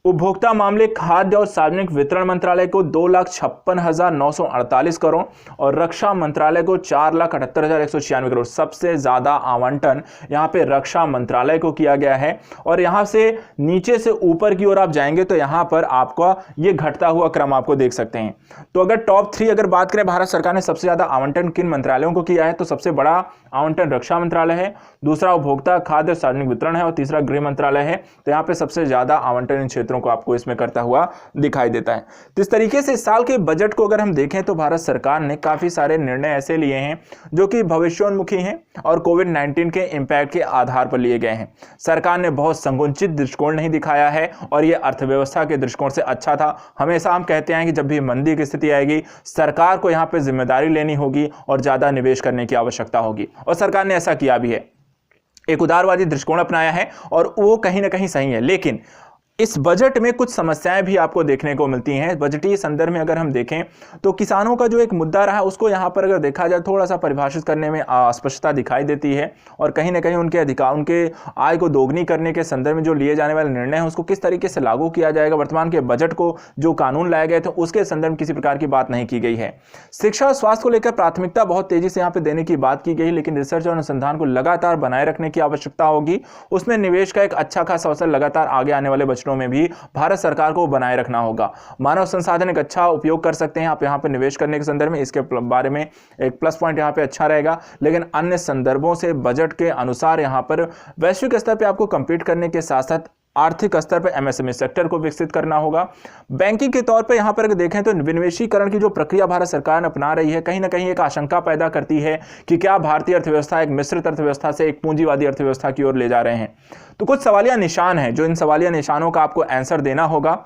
उपभोक्ता मामले, खाद्य और सार्वजनिक वितरण मंत्रालय को 2,56,948 करोड़ और रक्षा मंत्रालय को 4,78,196 करोड़। सबसे ज्यादा आवंटन यहां पे रक्षा मंत्रालय को किया गया है। और यहां से नीचे से ऊपर की ओर आप जाएंगे तो यहां पर आपका ये घटता हुआ क्रम आपको देख सकते हैं। तो अगर टॉप 3 अगर बात करें भारत सरकार ने सबसे ज्यादा आवंटन किन मंत्रालयों को किया है, तो सबसे बड़ा आवंटन रक्षा मंत्रालय है, दूसरा उपभोक्ता खाद्य और सार्वजनिक वितरण है और तीसरा गृह मंत्रालय है। तो यहां पे सबसे ज्यादा आवंटन इन क्षेत्रों को आपको इसमें करता हुआ दिखाई देता है। तो इस तरीके से इस साल के बजट को अगर हम देखें तो भारत सरकार ने काफी सारे निर्णय ऐसे लिए हैं जो कि भविष्योन्मुखी हैं और कोविड-19 के इंपैक्ट के आधार पर लिए गए हैं। सरकार ने बहुत संकुचित दृष्टिकोण नहीं दिखाया है और यह अर्थव्यवस्था के दृष्टिकोण से अच्छा था। हमेशा हम कहते हैं कि जब भी मंदी की स्थिति आएगी सरकार को यहां पर जिम्मेदारी लेनी होगी और ज्यादा निवेश करने की आवश्यकता होगी, और सरकार ने ऐसा किया भी है। एक उदारवादी दृष्टिकोण अपनाया है और वो कहीं ना कहीं सही है। लेकिन इस बजट में कुछ समस्याएं भी आपको देखने को मिलती हैं। बजटीय संदर्भ में अगर हम देखें तो किसानों का जो एक मुद्दा रहा उसको यहां पर अगर देखा जाए थोड़ा सा परिभाषित करने में अस्पष्टता दिखाई देती है और कहीं ना कहीं उनके अधिकार, उनके आय को दोगुनी करने के संदर्भ में जो लिए जाने वाले निर्णय हैं उसको किस तरीके से लागू किया जाएगा, वर्तमान के बजट को जो कानून लाए गए थे उसके संदर्भ में किसी प्रकार की बात नहीं की गई है। शिक्षा और स्वास्थ्य को लेकर प्राथमिकता बहुत तेजी से यहाँ पे देने की बात की गई, लेकिन रिसर्च और अनुसंधान को लगातार बनाए रखने की आवश्यकता होगी। उसमें निवेश का एक अच्छा खासा अवसर लगातार आगे आने वाले बजटों में भी भारत सरकार को बनाए रखना होगा। मानव संसाधन एक अच्छा उपयोग कर सकते हैं आप यहां पे निवेश करने के संदर्भ में, इसके बारे में एक प्लस पॉइंट यहां पे अच्छा रहेगा। लेकिन अन्य संदर्भों से बजट के अनुसार यहां पर वैश्विक स्तर पे आपको कंपीट करने के साथ साथ आर्थिक स्तर पर एमएसएमई सेक्टर को विकसित करना होगा। बैंकिंग के तौर पे यहां पर अगर देखें तो विनिवेशीकरण की जो प्रक्रिया भारत सरकार ने अपना रही है कहीं ना कहीं एक आशंका पैदा करती है कि क्या भारतीय अर्थव्यवस्था एक मिश्रित अर्थव्यवस्था से एक पूंजीवादी अर्थव्यवस्था की ओर ले जा रहे हैं। तो कुछ सवालिया निशान हैं जो इन सवालिया निशानों का आपको आंसर देना होगा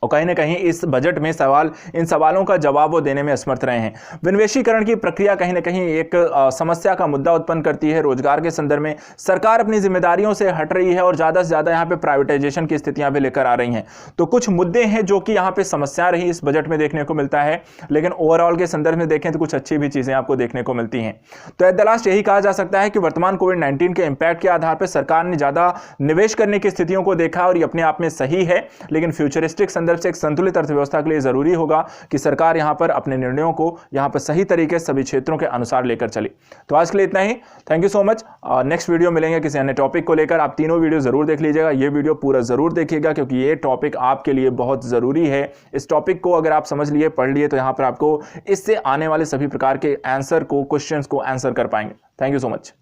और कहीं ना कहीं इस बजट में इन सवालों का जवाब वो देने में असमर्थ रहे हैं। विनिवेशीकरण की प्रक्रिया कहीं ना कहीं एक समस्या का मुद्दा उत्पन्न करती है। रोजगार के संदर्भ में सरकार अपनी जिम्मेदारियों से हट रही है और ज्यादा से ज्यादा यहाँ पे प्राइवेटाइजेशन की स्थितियां भी लेकर आ रही हैं। तो कुछ मुद्दे हैं जो कि यहाँ पे समस्या रही इस बजट में देखने को मिलता है, लेकिन ओवरऑल के संदर्भ में देखें तो कुछ अच्छी भी चीजें आपको देखने को मिलती हैं। तो एट द लास्ट यही कहा जा सकता है कि वर्तमान कोविड-19 के इंपैक्ट के आधार पर सरकार ने ज्यादा निवेश करने की स्थितियों को देखा और ये अपने आप में सही है, लेकिन फ्यूचरिस्टिक संदर्भ से एक संतुलित अर्थव्यवस्था के लिए जरूरी होगा कि सरकार यहां पर अपने निर्णयों को यहां पर सही तरीके से सभी क्षेत्रों के अनुसार लेकर चले। तो आज के लिए इतना ही। Thank you so much. Next video मिलेंगे किसी अन्य टॉपिक को लेकर। आप तीनों वीडियो जरूर देख लीजिएगा, ये वीडियो पूरा जरूर देखिएगा क्योंकि ये टॉपिक आपके लिए बहुत जरूरी है। इस टॉपिक को अगर आप समझ लिए, पढ़ लिए तो यहां पर आपको इससे आने वाले सभी प्रकार के आंसर को, क्वेश्चंस को आंसर कर पाएंगे। Thank you so much.